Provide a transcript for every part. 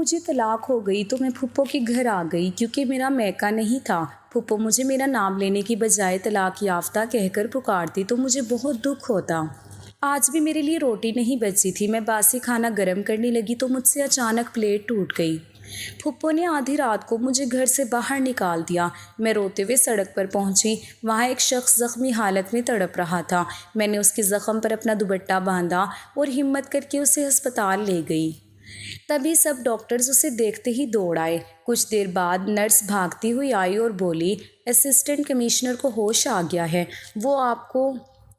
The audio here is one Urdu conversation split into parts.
مجھے طلاق ہو گئی تو میں پھپھو کے گھر آ گئی کیونکہ میرا میکا نہیں تھا۔ پھپھو مجھے میرا نام لینے کی بجائے طلاق یافتہ کہہ کر پکارتی تو مجھے بہت دکھ ہوتا۔ آج بھی میرے لیے روٹی نہیں بچی تھی۔ میں باسی کھانا گرم کرنے لگی تو مجھ سے اچانک پلیٹ ٹوٹ گئی۔ پھپھو نے آدھی رات کو مجھے گھر سے باہر نکال دیا۔ میں روتے ہوئے سڑک پر پہنچی۔ وہاں ایک شخص زخمی حالت میں تڑپ رہا تھا۔ میں نے اس کے زخم پر اپنا دوپٹہ باندھا اور ہمت کر کے اسے ہسپتال لے گئی۔ تبھی سب ڈاکٹرز اسے دیکھتے ہی دوڑ آئے۔ کچھ دیر بعد نرس بھاگتی ہوئی آئی اور بولی، اسسٹنٹ کمشنر کو ہوش آ گیا ہے، وہ آپ کو۔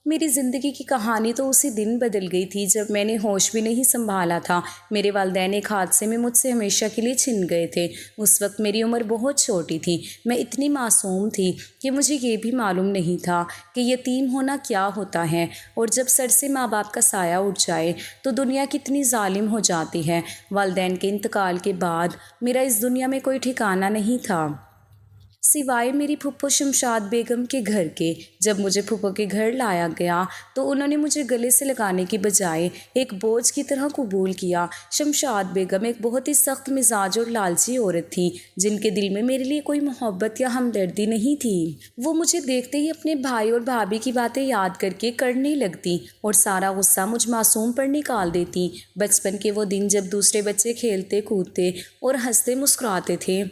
میری زندگی کی کہانی تو اسی دن بدل گئی تھی جب میں نے ہوش بھی نہیں سنبھالا تھا۔ میرے والدین ایک حادثے میں مجھ سے ہمیشہ کے لیے چھن گئے تھے۔ اس وقت میری عمر بہت چھوٹی تھی۔ میں اتنی معصوم تھی کہ مجھے یہ بھی معلوم نہیں تھا کہ یتیم ہونا کیا ہوتا ہے، اور جب سر سے ماں باپ کا سایہ اٹھ جائے تو دنیا کتنی ظالم ہو جاتی ہے۔ والدین کے انتقال کے بعد میرا اس دنیا میں کوئی ٹھکانہ نہیں تھا سوائے میری پھپھو شمشاد بیگم کے گھر کے۔ جب مجھے پھپھو کے گھر لایا گیا تو انہوں نے مجھے گلے سے لگانے کی بجائے ایک بوجھ کی طرح قبول کیا۔ شمشاد بیگم ایک بہت ہی سخت مزاج اور لالچی عورت تھی جن کے دل میں میرے لیے کوئی محبت یا ہمدردی نہیں تھی۔ وہ مجھے دیکھتے ہی اپنے بھائی اور بھابھی کی باتیں یاد کر کے کرنے لگتی اور سارا غصہ مجھ معصوم پر نکال دیتی۔ بچپن کے وہ دن جب دوسرے بچے کھیلتے کودتے اور ہنستے مسکراتے تھے،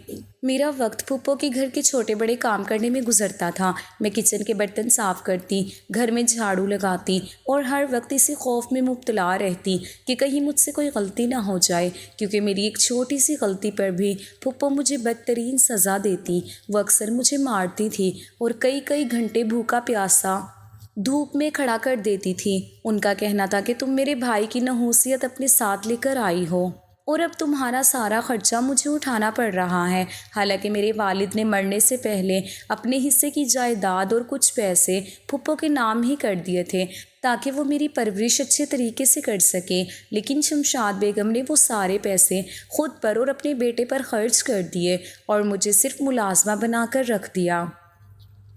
میرا وقت پھپھو کے گھر کے چھوٹے بڑے کام کرنے میں گزرتا تھا۔ میں کچن کے برتن صاف کرتی، گھر میں جھاڑو لگاتی اور ہر وقت اسی خوف میں مبتلا رہتی کہ کہیں مجھ سے کوئی غلطی نہ ہو جائے، کیونکہ میری ایک چھوٹی سی غلطی پر بھی پھپھو مجھے بدترین سزا دیتی۔ وہ اکثر مجھے مارتی تھی اور کئی گھنٹے بھوکا پیاسا دھوپ میں کھڑا کر دیتی تھی۔ ان کا کہنا تھا کہ تم میرے بھائی کی نحوست اپنے ساتھ لے کر آئی ہو اور اب تمہارا سارا خرچہ مجھے اٹھانا پڑ رہا ہے۔ حالانکہ میرے والد نے مرنے سے پہلے اپنے حصے کی جائیداد اور کچھ پیسے پھپھو کے نام ہی کر دیے تھے تاکہ وہ میری پرورش اچھے طریقے سے کر سکے، لیکن شمشاد بیگم نے وہ سارے پیسے خود پر اور اپنے بیٹے پر خرچ کر دیے اور مجھے صرف ملازمہ بنا کر رکھ دیا۔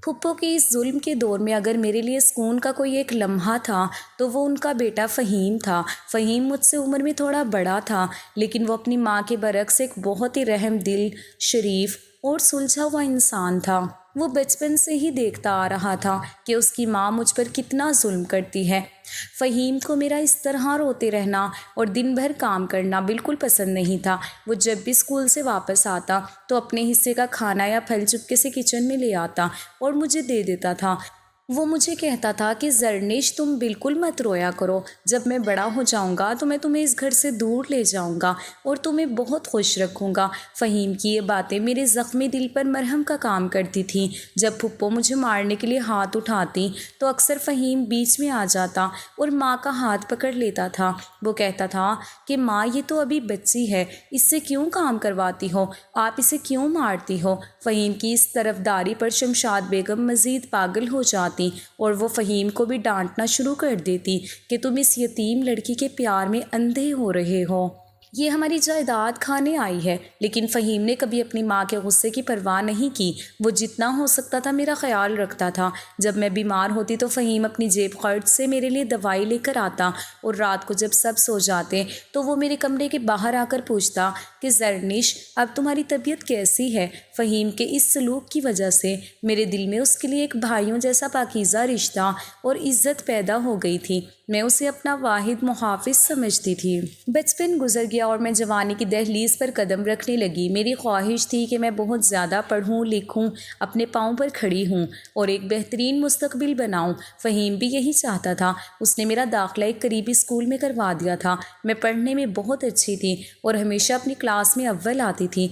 پھپھو کے اس ظلم کے دور میں اگر میرے لیے سکون کا کوئی ایک لمحہ تھا تو وہ ان کا بیٹا فہیم تھا۔ فہیم مجھ سے عمر میں تھوڑا بڑا تھا، لیکن وہ اپنی ماں کے برعکس ایک بہت ہی رحم دل، شریف اور سلجھا ہوا انسان تھا۔ وہ بچپن سے ہی دیکھتا آ رہا تھا کہ اس کی ماں مجھ پر کتنا ظلم کرتی ہے۔ فہیم کو میرا اس طرح روتے رہنا اور دن بھر کام کرنا بالکل پسند نہیں تھا۔ وہ جب بھی اسکول سے واپس آتا تو اپنے حصے کا کھانا یا پھل چپکے سے کچن میں لے آتا اور مجھے دے دیتا تھا۔ وہ مجھے کہتا تھا کہ زرنش تم بالکل مت رویا کرو، جب میں بڑا ہو جاؤں گا تو میں تمہیں اس گھر سے دور لے جاؤں گا اور تمہیں بہت خوش رکھوں گا۔ فہیم کی یہ باتیں میرے زخمی دل پر مرہم کا کام کرتی تھیں۔ جب پھپھو مجھے مارنے کے لیے ہاتھ اٹھاتی تو اکثر فہیم بیچ میں آ جاتا اور ماں کا ہاتھ پکڑ لیتا تھا۔ وہ کہتا تھا کہ ماں یہ تو ابھی بچی ہے، اس سے کیوں کام کرواتی ہو، آپ اسے کیوں مارتی ہو۔ فہیم کی اس طرفداری پر شمشاد بیگم مزید پاگل ہو جاتی اور وہ فہیم کو بھی ڈانٹنا شروع کر دیتی کہ تم اس یتیم لڑکی کے پیار میں اندھے ہو رہے ہو، یہ ہماری جائیداد کھانے آئی ہے۔ لیکن فہیم نے کبھی اپنی ماں کے غصے کی پرواہ نہیں کی۔ وہ جتنا ہو سکتا تھا میرا خیال رکھتا تھا۔ جب میں بیمار ہوتی تو فہیم اپنی جیب خرچ سے میرے لیے دوائی لے کر آتا اور رات کو جب سب سو جاتے تو وہ میرے کمرے کے باہر آ کر پوچھتا کہ زرنش اب تمہاری طبیعت کیسی ہے۔ فہیم کے اس سلوک کی وجہ سے میرے دل میں اس کے لیے ایک بھائیوں جیسا پاکیزہ رشتہ اور عزت پیدا ہو گئی تھی۔ میں اسے اپنا واحد محافظ سمجھتی تھی۔ بچپن گزر گیا اور میں جوانی کی دہلیز پر قدم رکھنے لگی۔ میری خواہش تھی کہ میں بہت زیادہ پڑھوں لکھوں، اپنے پاؤں پر کھڑی ہوں اور ایک بہترین مستقبل بناؤں۔ فہیم بھی یہی چاہتا تھا۔ اس نے میرا داخلہ ایک قریبی اسکول میں کروا دیا تھا۔ میں پڑھنے میں بہت اچھی تھی اور ہمیشہ اپنی کلاس میں اول آتی تھی۔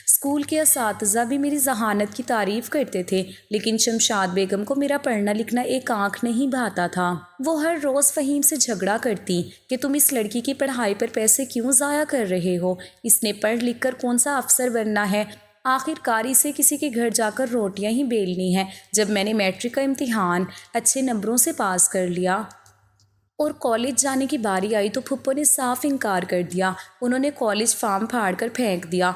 اسکول کے اساتذہ بھی میری ذہانت کی تعریف کرتے تھے، لیکن شمشاد بیگم کو میرا پڑھنا لکھنا ایک آنکھ نہیں بھاتا تھا۔ وہ ہر روز فہیم سے جھگڑا کرتی کہ تم اس لڑکی کی پڑھائی پر پیسے کیوں ضائع کر رہے ہو، اس نے پڑھ لکھ کر کون سا افسر بننا ہے، آخر کار اسے کسی کے گھر جا کر روٹیاں ہی بیلنی ہیں۔ جب میں نے میٹرک کا امتحان اچھے نمبروں سے پاس کر لیا اور کالج جانے کی باری آئی تو پھپھو نے صاف انکار کر دیا۔ انہوں نے کالج فارم پھاڑ کر پھینک دیا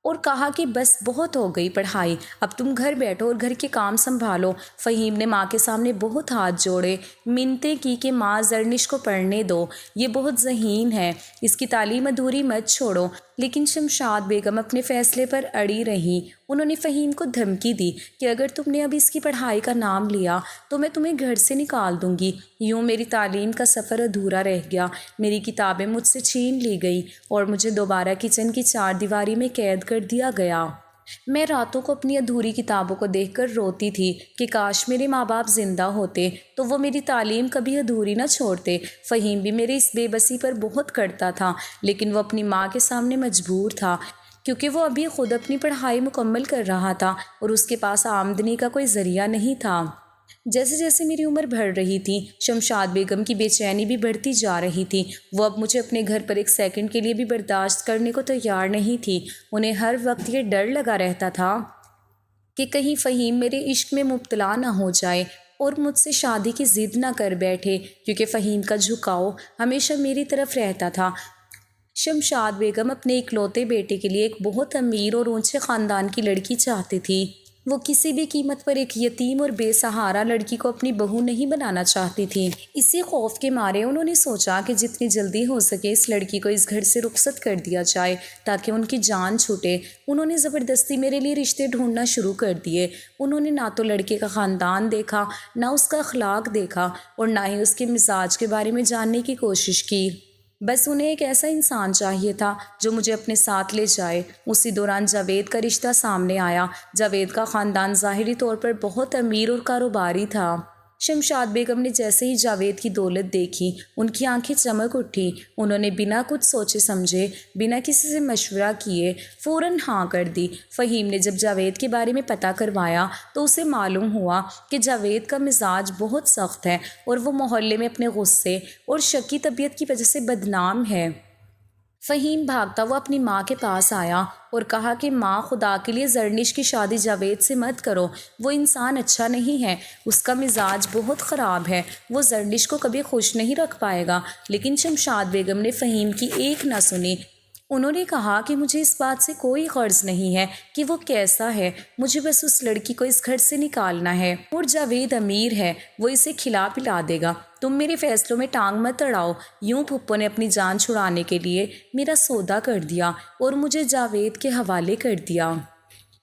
اور کہا کہ بس بہت ہو گئی پڑھائی، اب تم گھر بیٹھو اور گھر کے کام سنبھالو۔ فہیم نے ماں کے سامنے بہت ہاتھ جوڑے، منتیں کی کہ ماں زرنش کو پڑھنے دو، یہ بہت ذہین ہے، اس کی تعلیم ادھوری مت چھوڑو۔ لیکن شمشاد بیگم اپنے فیصلے پر اڑی رہیں۔ انہوں نے فہیم کو دھمکی دی کہ اگر تم نے اب اس کی پڑھائی کا نام لیا تو میں تمہیں گھر سے نکال دوں گی۔ یوں میری تعلیم کا سفر ادھورا رہ گیا، میری کتابیں مجھ سے چھین لی گئیں اور مجھے دوبارہ کچن کی چار دیواری میں قید کر دیا گیا۔ میں راتوں کو اپنی ادھوری کتابوں کو دیکھ کر روتی تھی کہ کاش میرے ماں باپ زندہ ہوتے تو وہ میری تعلیم کبھی ادھوری نہ چھوڑتے۔ فہیم بھی میری اس بے بسی پر بہت کڑتا تھا، لیکن وہ اپنی ماں کے سامنے مجبور تھا کیونکہ وہ ابھی خود اپنی پڑھائی مکمل کر رہا تھا اور اس کے پاس آمدنی کا کوئی ذریعہ نہیں تھا۔ جیسے جیسے میری عمر بڑھ رہی تھی، شمشاد بیگم کی بے چینی بھی بڑھتی جا رہی تھی۔ وہ اب مجھے اپنے گھر پر ایک سیکنڈ کے لیے بھی برداشت کرنے کو تیار نہیں تھی۔ انہیں ہر وقت یہ ڈر لگا رہتا تھا کہ کہیں فہیم میرے عشق میں مبتلا نہ ہو جائے اور مجھ سے شادی کی ضد نہ کر بیٹھے، کیونکہ فہیم کا جھکاؤ ہمیشہ میری طرف رہتا تھا۔ شمشاد بیگم اپنے اکلوتے بیٹے کے لیے ایک بہت امیر اور اونچے خاندان کی لڑکی چاہتی تھی۔ وہ کسی بھی قیمت پر ایک یتیم اور بے سہارا لڑکی کو اپنی بہو نہیں بنانا چاہتی تھی۔ اسی خوف کے مارے انہوں نے سوچا کہ جتنی جلدی ہو سکے اس لڑکی کو اس گھر سے رخصت کر دیا جائے تاکہ ان کی جان چھوٹے۔ انہوں نے زبردستی میرے لیے رشتے ڈھونڈنا شروع کر دیے۔ انہوں نے نہ تو لڑکے کا خاندان دیکھا، نہ اس کا اخلاق دیکھا اور نہ ہی اس کے مزاج کے بارے میں جاننے کی کوشش کی۔ بس انہیں ایک ایسا انسان چاہیے تھا جو مجھے اپنے ساتھ لے جائے۔ اسی دوران جاوید کا رشتہ سامنے آیا۔ جاوید کا خاندان ظاہری طور پر بہت امیر اور کاروباری تھا۔ شمشاد بیگم نے جیسے ہی جاوید کی دولت دیکھی، ان کی آنکھیں چمک اٹھی۔ انہوں نے بنا کچھ سوچے سمجھے، بنا کسی سے مشورہ کیے فوراً ہاں کر دی۔ فہیم نے جب جاوید کے بارے میں پتہ کروایا تو اسے معلوم ہوا کہ جاوید کا مزاج بہت سخت ہے اور وہ محلے میں اپنے غصے اور شکی طبیعت کی وجہ سے بدنام ہے۔ فہیم بھاگتا ہوا اپنی ماں کے پاس آیا اور کہا کہ ماں، خدا کے لیے زرنش کی شادی جاوید سے مت کرو، وہ انسان اچھا نہیں ہے، اس کا مزاج بہت خراب ہے، وہ زرنش کو کبھی خوش نہیں رکھ پائے گا۔ لیکن شمشاد بیگم نے فہیم کی ایک نہ سنی۔ انہوں نے کہا کہ مجھے اس بات سے کوئی غرض نہیں ہے کہ وہ کیسا ہے، مجھے بس اس لڑکی کو اس گھر سے نکالنا ہے اور جاوید امیر ہے، وہ اسے کھلا پلا دے گا، تم میرے فیصلوں میں ٹانگ مت اڑاؤ۔ یوں پھپھو نے اپنی جان چھڑانے کے لیے میرا سودا کر دیا اور مجھے جاوید کے حوالے کر دیا۔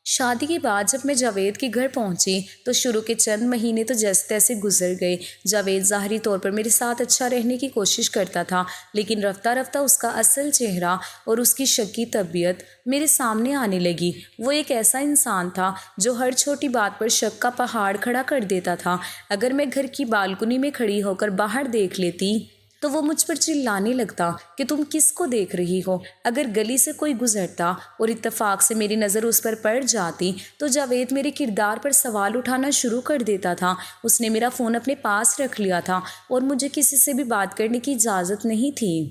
شادی کے بعد جب میں جاوید کے گھر پہنچی تو شروع کے چند مہینے تو جیسے تیسے گزر گئے۔ جاوید ظاہری طور پر میرے ساتھ اچھا رہنے کی کوشش کرتا تھا، لیکن رفتہ رفتہ اس کا اصل چہرہ اور اس کی شکی طبیعت میرے سامنے آنے لگی۔ وہ ایک ایسا انسان تھا جو ہر چھوٹی بات پر شک کا پہاڑ کھڑا کر دیتا تھا۔ اگر میں گھر کی بالکنی میں کھڑی ہو کر باہر دیکھ لیتی تو وہ مجھ پر چلانے لگتا کہ تم کس کو دیکھ رہی ہو۔ اگر گلی سے کوئی گزرتا اور اتفاق سے میری نظر اس پر پڑ جاتی تو جاوید میرے کردار پر سوال اٹھانا شروع کر دیتا تھا۔ اس نے میرا فون اپنے پاس رکھ لیا تھا اور مجھے کسی سے بھی بات کرنے کی اجازت نہیں تھی۔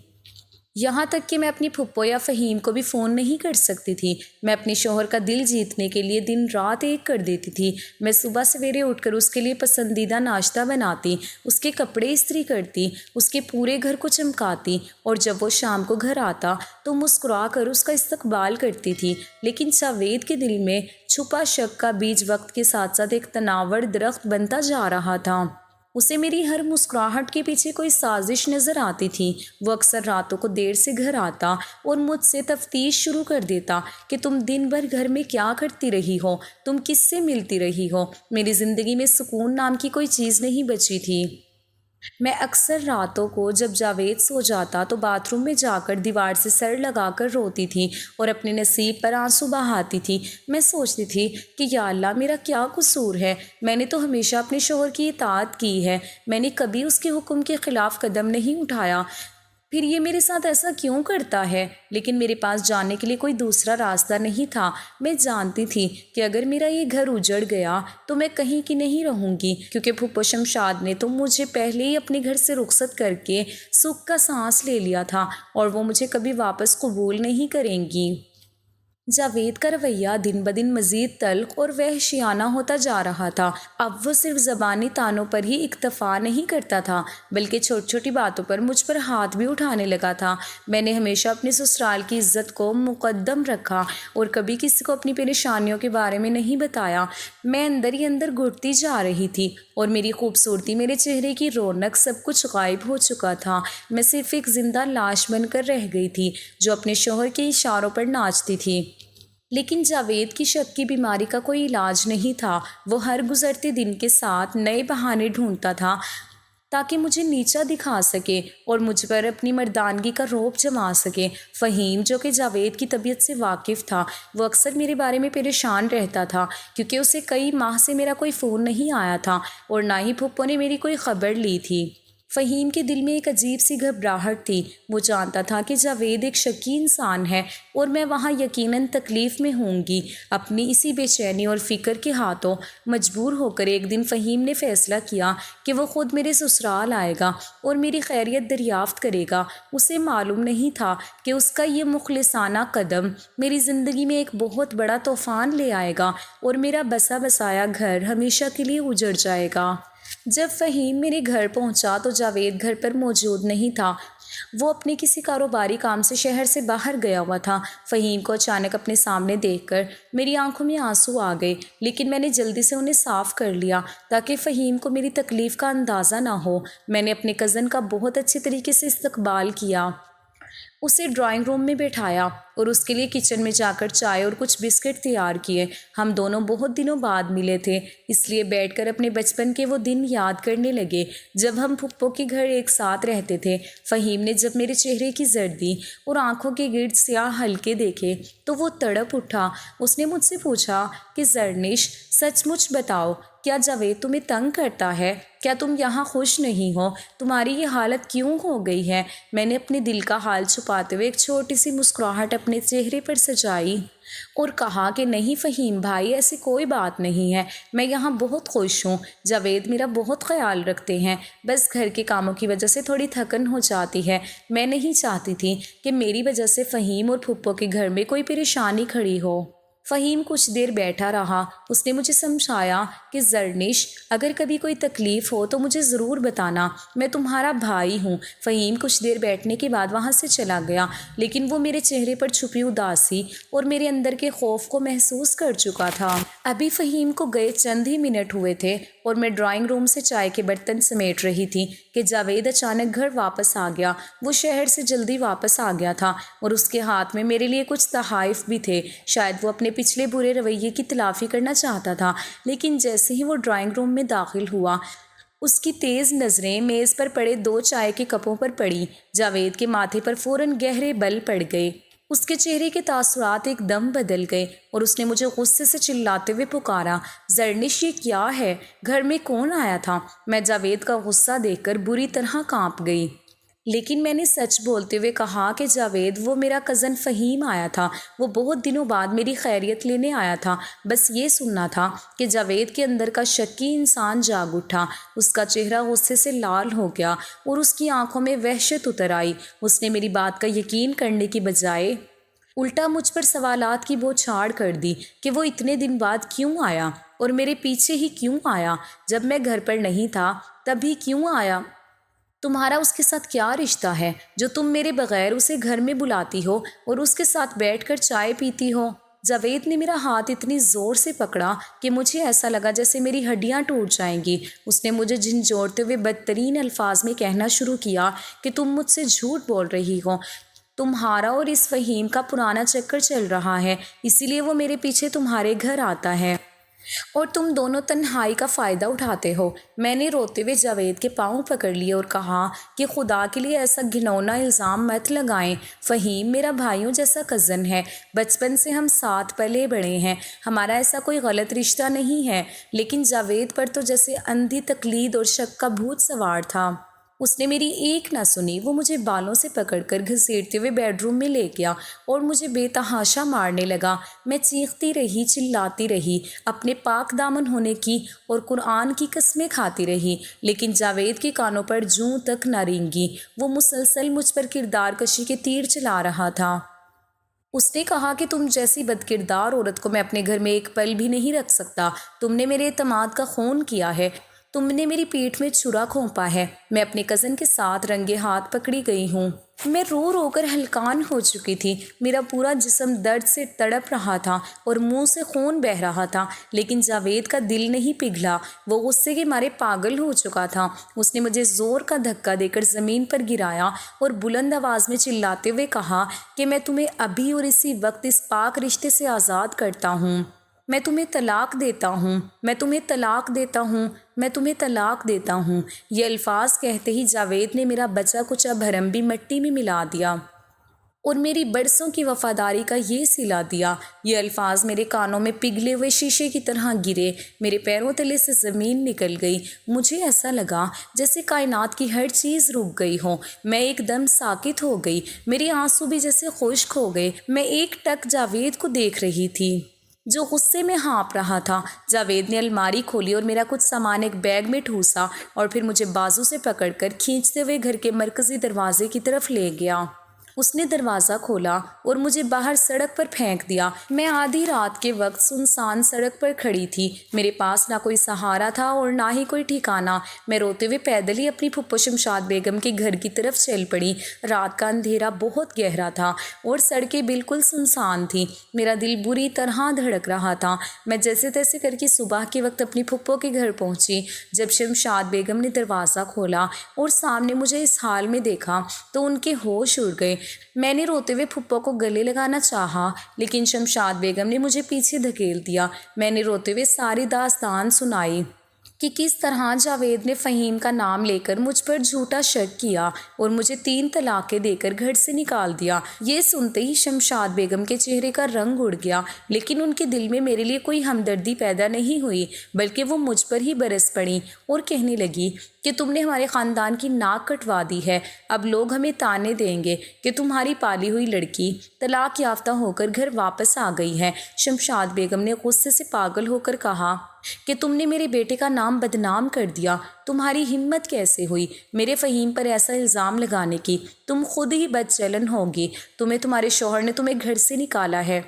یہاں تک کہ میں اپنی پھپھو یا فہیم کو بھی فون نہیں کر سکتی تھی۔ میں اپنے شوہر کا دل جیتنے کے لیے دن رات ایک کر دیتی تھی۔ میں صبح سویرے اٹھ کر اس کے لیے پسندیدہ ناشتہ بناتی، اس کے کپڑے استری کرتی، اس کے پورے گھر کو چمکاتی اور جب وہ شام کو گھر آتا تو مسکرا کر اس کا استقبال کرتی تھی۔ لیکن جاوید کے دل میں چھپا شک کا بیج وقت کے ساتھ ساتھ ایک تناور درخت بنتا جا رہا تھا۔ اسے میری ہر مسکراہٹ کے پیچھے کوئی سازش نظر آتی تھی۔ وہ اکثر راتوں کو دیر سے گھر آتا اور مجھ سے تفتیش شروع کر دیتا کہ تم دن بھر گھر میں کیا کرتی رہی ہو، تم کس سے ملتی رہی ہو۔ میری زندگی میں سکون نام کی کوئی چیز نہیں بچی تھی۔ میں اکثر راتوں کو جب جاوید سو جاتا تو باتھ روم میں جا کر دیوار سے سر لگا کر روتی تھی اور اپنے نصیب پر آنسو بہاتی تھی۔ میں سوچتی تھی کہ یا اللہ، میرا کیا قصور ہے؟ میں نے تو ہمیشہ اپنے شوہر کی اطاعت کی ہے، میں نے کبھی اس کے حکم کے خلاف قدم نہیں اٹھایا، پھر یہ میرے ساتھ ایسا کیوں کرتا ہے؟ لیکن میرے پاس جانے کے لیے کوئی دوسرا راستہ نہیں تھا۔ میں جانتی تھی کہ اگر میرا یہ گھر اجڑ گیا تو میں کہیں کی نہیں رہوں گی، کیونکہ پھپھو شمشاد نے تو مجھے پہلے ہی اپنے گھر سے رخصت کر کے سکھ کا سانس لے لیا تھا اور وہ مجھے کبھی واپس قبول نہیں کریں گی۔ جاوید کا رویہ دن بدن مزید تلخ اور وحشیانہ ہوتا جا رہا تھا۔ اب وہ صرف زبانی طعنوں پر ہی اکتفا نہیں کرتا تھا بلکہ چھوٹی چھوٹی باتوں پر مجھ پر ہاتھ بھی اٹھانے لگا تھا۔ میں نے ہمیشہ اپنے سسرال کی عزت کو مقدم رکھا اور کبھی کسی کو اپنی پریشانیوں کے بارے میں نہیں بتایا۔ میں اندر ہی اندر گھٹتی جا رہی تھی اور میری خوبصورتی، میرے چہرے کی رونق، سب کچھ غائب ہو چکا تھا۔ میں صرف ایک زندہ لاش بن کر رہ گئی تھی جو اپنے شوہر کے اشاروں پر ناچتی تھی۔ لیکن جاوید کی شک کی بیماری کا کوئی علاج نہیں تھا۔ وہ ہر گزرتے دن کے ساتھ نئے بہانے ڈھونڈتا تھا تاکہ مجھے نیچا دکھا سکے اور مجھ پر اپنی مردانگی کا رعب جما سکے۔ فہیم، جو کہ جاوید کی طبیعت سے واقف تھا، وہ اکثر میرے بارے میں پریشان رہتا تھا کیونکہ اسے کئی ماہ سے میرا کوئی فون نہیں آیا تھا اور نہ ہی پھپھو نے میری کوئی خبر لی تھی۔ فہیم کے دل میں ایک عجیب سی گھبراہٹ تھی۔ وہ جانتا تھا کہ جاوید ایک شکی انسان ہے اور میں وہاں یقیناً تکلیف میں ہوں گی۔ اپنی اسی بے چینی اور فکر کے ہاتھوں مجبور ہو کر ایک دن فہیم نے فیصلہ کیا کہ وہ خود میرے سسرال آئے گا اور میری خیریت دریافت کرے گا۔ اسے معلوم نہیں تھا کہ اس کا یہ مخلصانہ قدم میری زندگی میں ایک بہت بڑا طوفان لے آئے گا اور میرا بسا بسایا گھر ہمیشہ کے لیے اجڑ جائے گا۔ جب فہیم میرے گھر پہنچا تو جاوید گھر پر موجود نہیں تھا۔ وہ اپنے کسی کاروباری کام سے شہر سے باہر گیا ہوا تھا۔ فہیم کو اچانک اپنے سامنے دیکھ کر میری آنکھوں میں آنسو آ گئے، لیکن میں نے جلدی سے انہیں صاف کر لیا تاکہ فہیم کو میری تکلیف کا اندازہ نہ ہو۔ میں نے اپنے کزن کا بہت اچھے طریقے سے استقبال کیا، اسے ڈرائنگ روم میں بٹھایا اور اس کے لیے کچن میں جا کر چائے اور کچھ بسکٹ تیار کیے۔ ہم دونوں بہت دنوں بعد ملے تھے، اس لیے بیٹھ کر اپنے بچپن کے وہ دن یاد کرنے لگے جب ہم پھپھو کے گھر ایک ساتھ رہتے تھے۔ فہیم نے جب میرے چہرے کی زردی اور آنکھوں کے گرد سیاہ حلقے دیکھے تو وہ تڑپ اٹھا۔ اس نے مجھ سے پوچھا کہ زرنش، سچ مچ بتاؤ، کیا جاوید تمہیں تنگ کرتا ہے؟ کیا تم یہاں خوش نہیں ہو؟ تمہاری یہ حالت کیوں ہو گئی ہے؟ میں نے اپنے دل کا حال چھپاتے ہوئے ایک چھوٹی سی مسکراہٹ اپنے چہرے پر سجائی اور کہا کہ نہیں فہیم بھائی، ایسی کوئی بات نہیں ہے، میں یہاں بہت خوش ہوں۔ جاوید میرا بہت خیال رکھتے ہیں، بس گھر کے کاموں کی وجہ سے تھوڑی تھکن ہو جاتی ہے۔ میں نہیں چاہتی تھی کہ میری وجہ سے فہیم اور پھپھو کے گھر میں کوئی پریشانی کھڑی ہو۔ فہیم کچھ دیر بیٹھا رہا۔ اس نے مجھے سمجھایا کہ زرنش، اگر کبھی کوئی تکلیف ہو تو مجھے ضرور بتانا، میں تمہارا بھائی ہوں۔ فہیم کچھ دیر بیٹھنے کے بعد وہاں سے چلا گیا، لیکن وہ میرے چہرے پر چھپی اداسی اور میرے اندر کے خوف کو محسوس کر چکا تھا۔ ابھی فہیم کو گئے چند ہی منٹ ہوئے تھے اور میں ڈرائنگ روم سے چائے کے برتن سمیٹ رہی تھی کہ جاوید اچانک گھر واپس آ گیا۔ وہ شہر سے جلدی واپس آ گیا تھا اور اس کے ہاتھ میں میرے لیے کچھ تحائف بھی تھے۔ شاید وہ اپنے پچھلے برے رویے کی تلافی کرنا چاہتا تھا، لیکن جیسے ہی وہ ڈرائنگ روم میں داخل ہوا، اس کی تیز نظریں میز پر پڑے 2 چائے کے کپوں پر پڑی۔ جاوید کے ماتھے پر فوراً گہرے بل پڑ گئے۔ اس کے چہرے کے تاثرات ایک دم بدل گئے اور اس نے مجھے غصے سے چلاتے ہوئے پکارا، زرنش، یہ کیا ہے؟ گھر میں کون آیا تھا؟ میں جاوید کا غصہ دیکھ کر بری طرح کانپ گئی، لیکن میں نے سچ بولتے ہوئے کہا کہ جاوید، وہ میرا کزن فہیم آیا تھا۔ وہ بہت دنوں بعد میری خیریت لینے آیا تھا، بس یہ سننا تھا کہ جاوید کے اندر کا شکی انسان جاگ اٹھا۔ اس کا چہرہ غصے سے لال ہو گیا اور اس کی آنکھوں میں وحشت اتر آئی۔ اس نے میری بات کا یقین کرنے کی بجائے الٹا مجھ پر سوالات کی بوچھاڑ کر دی کہ وہ اتنے دن بعد کیوں آیا اور میرے پیچھے ہی کیوں آیا؟ جب میں گھر پر نہیں تھا تب ہی کیوں آیا؟ تمہارا اس کے ساتھ کیا رشتہ ہے جو تم میرے بغیر اسے گھر میں بلاتی ہو اور اس کے ساتھ بیٹھ کر چائے پیتی ہو؟ جاوید نے میرا ہاتھ اتنی زور سے پکڑا کہ مجھے ایسا لگا جیسے میری ہڈیاں ٹوٹ جائیں گی۔ اس نے مجھے جھنجھوڑتے ہوئے بدترین الفاظ میں کہنا شروع کیا کہ تم مجھ سے جھوٹ بول رہی ہو۔ تمہارا اور اس فہیم کا پرانا چکر چل رہا ہے، اسی لیے وہ میرے پیچھے تمہارے گھر آتا ہے اور تم دونوں تنہائی کا فائدہ اٹھاتے ہو۔ میں نے روتے ہوئے جاوید کے پاؤں پکڑ لیے اور کہا کہ خدا کے لیے ایسا گھنونا الزام مت لگائیں۔ فہیم میرا بھائیوں جیسا کزن ہے، بچپن سے ہم ساتھ پلے بڑے ہیں، ہمارا ایسا کوئی غلط رشتہ نہیں ہے۔ لیکن جاوید پر تو جیسے اندھی تقلید اور شک کا بھوت سوار تھا۔ اس نے میری ایک نہ سنی۔ وہ مجھے بالوں سے پکڑ کر گھسیٹتے ہوئے بیڈ روم میں لے گیا اور مجھے بے تحاشا مارنے لگا۔ میں چیختی رہی، چلاتی رہی، اپنے پاک دامن ہونے کی اور قرآن کی قسمیں کھاتی رہی، لیکن جاوید کے کانوں پر جوں تک نہ رینگی۔ وہ مسلسل مجھ پر کردار کشی کے تیر چلا رہا تھا۔ اس نے کہا کہ تم جیسی بدکردار عورت کو میں اپنے گھر میں ایک پل بھی نہیں رکھ سکتا۔ تم نے میرے اعتماد کا خون کیا ہے، تم نے میری پیٹھ میں چھرا گھونپا ہے۔ میں اپنے کزن کے ساتھ رنگے ہاتھ پکڑی گئی ہوں۔ میں رو رو کر ہلکان ہو چکی تھی، میرا پورا جسم درد سے تڑپ رہا تھا اور منہ سے خون بہہ رہا تھا، لیکن جاوید کا دل نہیں پگھلا، وہ غصے کے مارے پاگل ہو چکا تھا۔ اس نے مجھے زور کا دھکا دے کر زمین پر گرایا اور بلند آواز میں چلاتے ہوئے کہا کہ میں تمہیں ابھی اور اسی وقت اس پاک رشتے سے آزاد کرتا ہوں۔ میں تمہیں طلاق دیتا ہوں، میں تمہیں طلاق دیتا ہوں، میں تمہیں طلاق دیتا ہوں۔ یہ الفاظ کہتے ہی جاوید نے میرا بچا کچا بھرم بھی مٹی میں ملا دیا اور میری برسوں کی وفاداری کا یہ صلہ دیا۔ یہ الفاظ میرے کانوں میں پگھلے ہوئے شیشے کی طرح گرے، میرے پیروں تلے سے زمین نکل گئی۔ مجھے ایسا لگا جیسے کائنات کی ہر چیز رک گئی ہو۔ میں ایک دم ساکت ہو گئی، میرے آنسو بھی جیسے خشک ہو گئے۔ میں ایک ٹک جاوید کو دیکھ رہی تھی جو غصے میں ہانپ رہا تھا۔ جاوید نے الماری کھولی اور میرا کچھ سامان ایک بیگ میں ٹھوسا اور پھر مجھے بازو سے پکڑ کر کھینچتے ہوئے گھر کے مرکزی دروازے کی طرف لے گیا۔ اس نے دروازہ کھولا اور مجھے باہر سڑک پر پھینک دیا۔ میں آدھی رات کے وقت سنسان سڑک پر کھڑی تھی، میرے پاس نہ کوئی سہارا تھا اور نہ ہی کوئی ٹھکانہ۔ میں روتے ہوئے پیدل ہی اپنی پھپھو شمشاد بیگم کے گھر کی طرف چل پڑی۔ رات کا اندھیرا بہت گہرا تھا اور سڑکیں بالکل سنسان تھیں۔ میرا دل بری طرح دھڑک رہا تھا۔ میں جیسے تیسے کر کے صبح کے وقت اپنی پھپھو کے گھر پہنچی۔ جب شمشاد بیگم نے دروازہ کھولا اور سامنے مجھے اس حال میں دیکھا تو ان کے ہوش اڑ گئے۔ میں نے روتے ہوئے پھپھو کو گلے لگانا چاہا، لیکن شمشاد بیگم نے مجھے پیچھے دھکیل دیا۔ میں نے روتے ہوئے ساری داستان سنائی کہ کس طرح جاوید نے فہیم کا نام لے کر مجھ پر جھوٹا شک کیا اور مجھے 3 طلاقیں دے کر گھر سے نکال دیا۔ یہ سنتے ہی شمشاد بیگم کے چہرے کا رنگ اڑ گیا، لیکن ان کے دل میں میرے لیے کوئی ہمدردی پیدا نہیں ہوئی، بلکہ وہ مجھ پر ہی برس پڑیں اور کہنے لگی کہ تم نے ہمارے خاندان کی ناک کٹوا دی ہے، اب لوگ ہمیں تانے دیں گے کہ تمہاری پالی ہوئی لڑکی طلاق یافتہ ہو کر گھر واپس آ گئی ہے۔ شمشاد بیگم نے غصے سے پاگل ہو کر کہا کہ تم نے میرے بیٹے کا نام بدنام کر دیا، تمہاری ہمت کیسے ہوئی میرے فہیم پر ایسا الزام لگانے کی؟ تم خود ہی بد چلن ہوگی، تمہارے شوہر نے تمہیں گھر سے نکالا ہے۔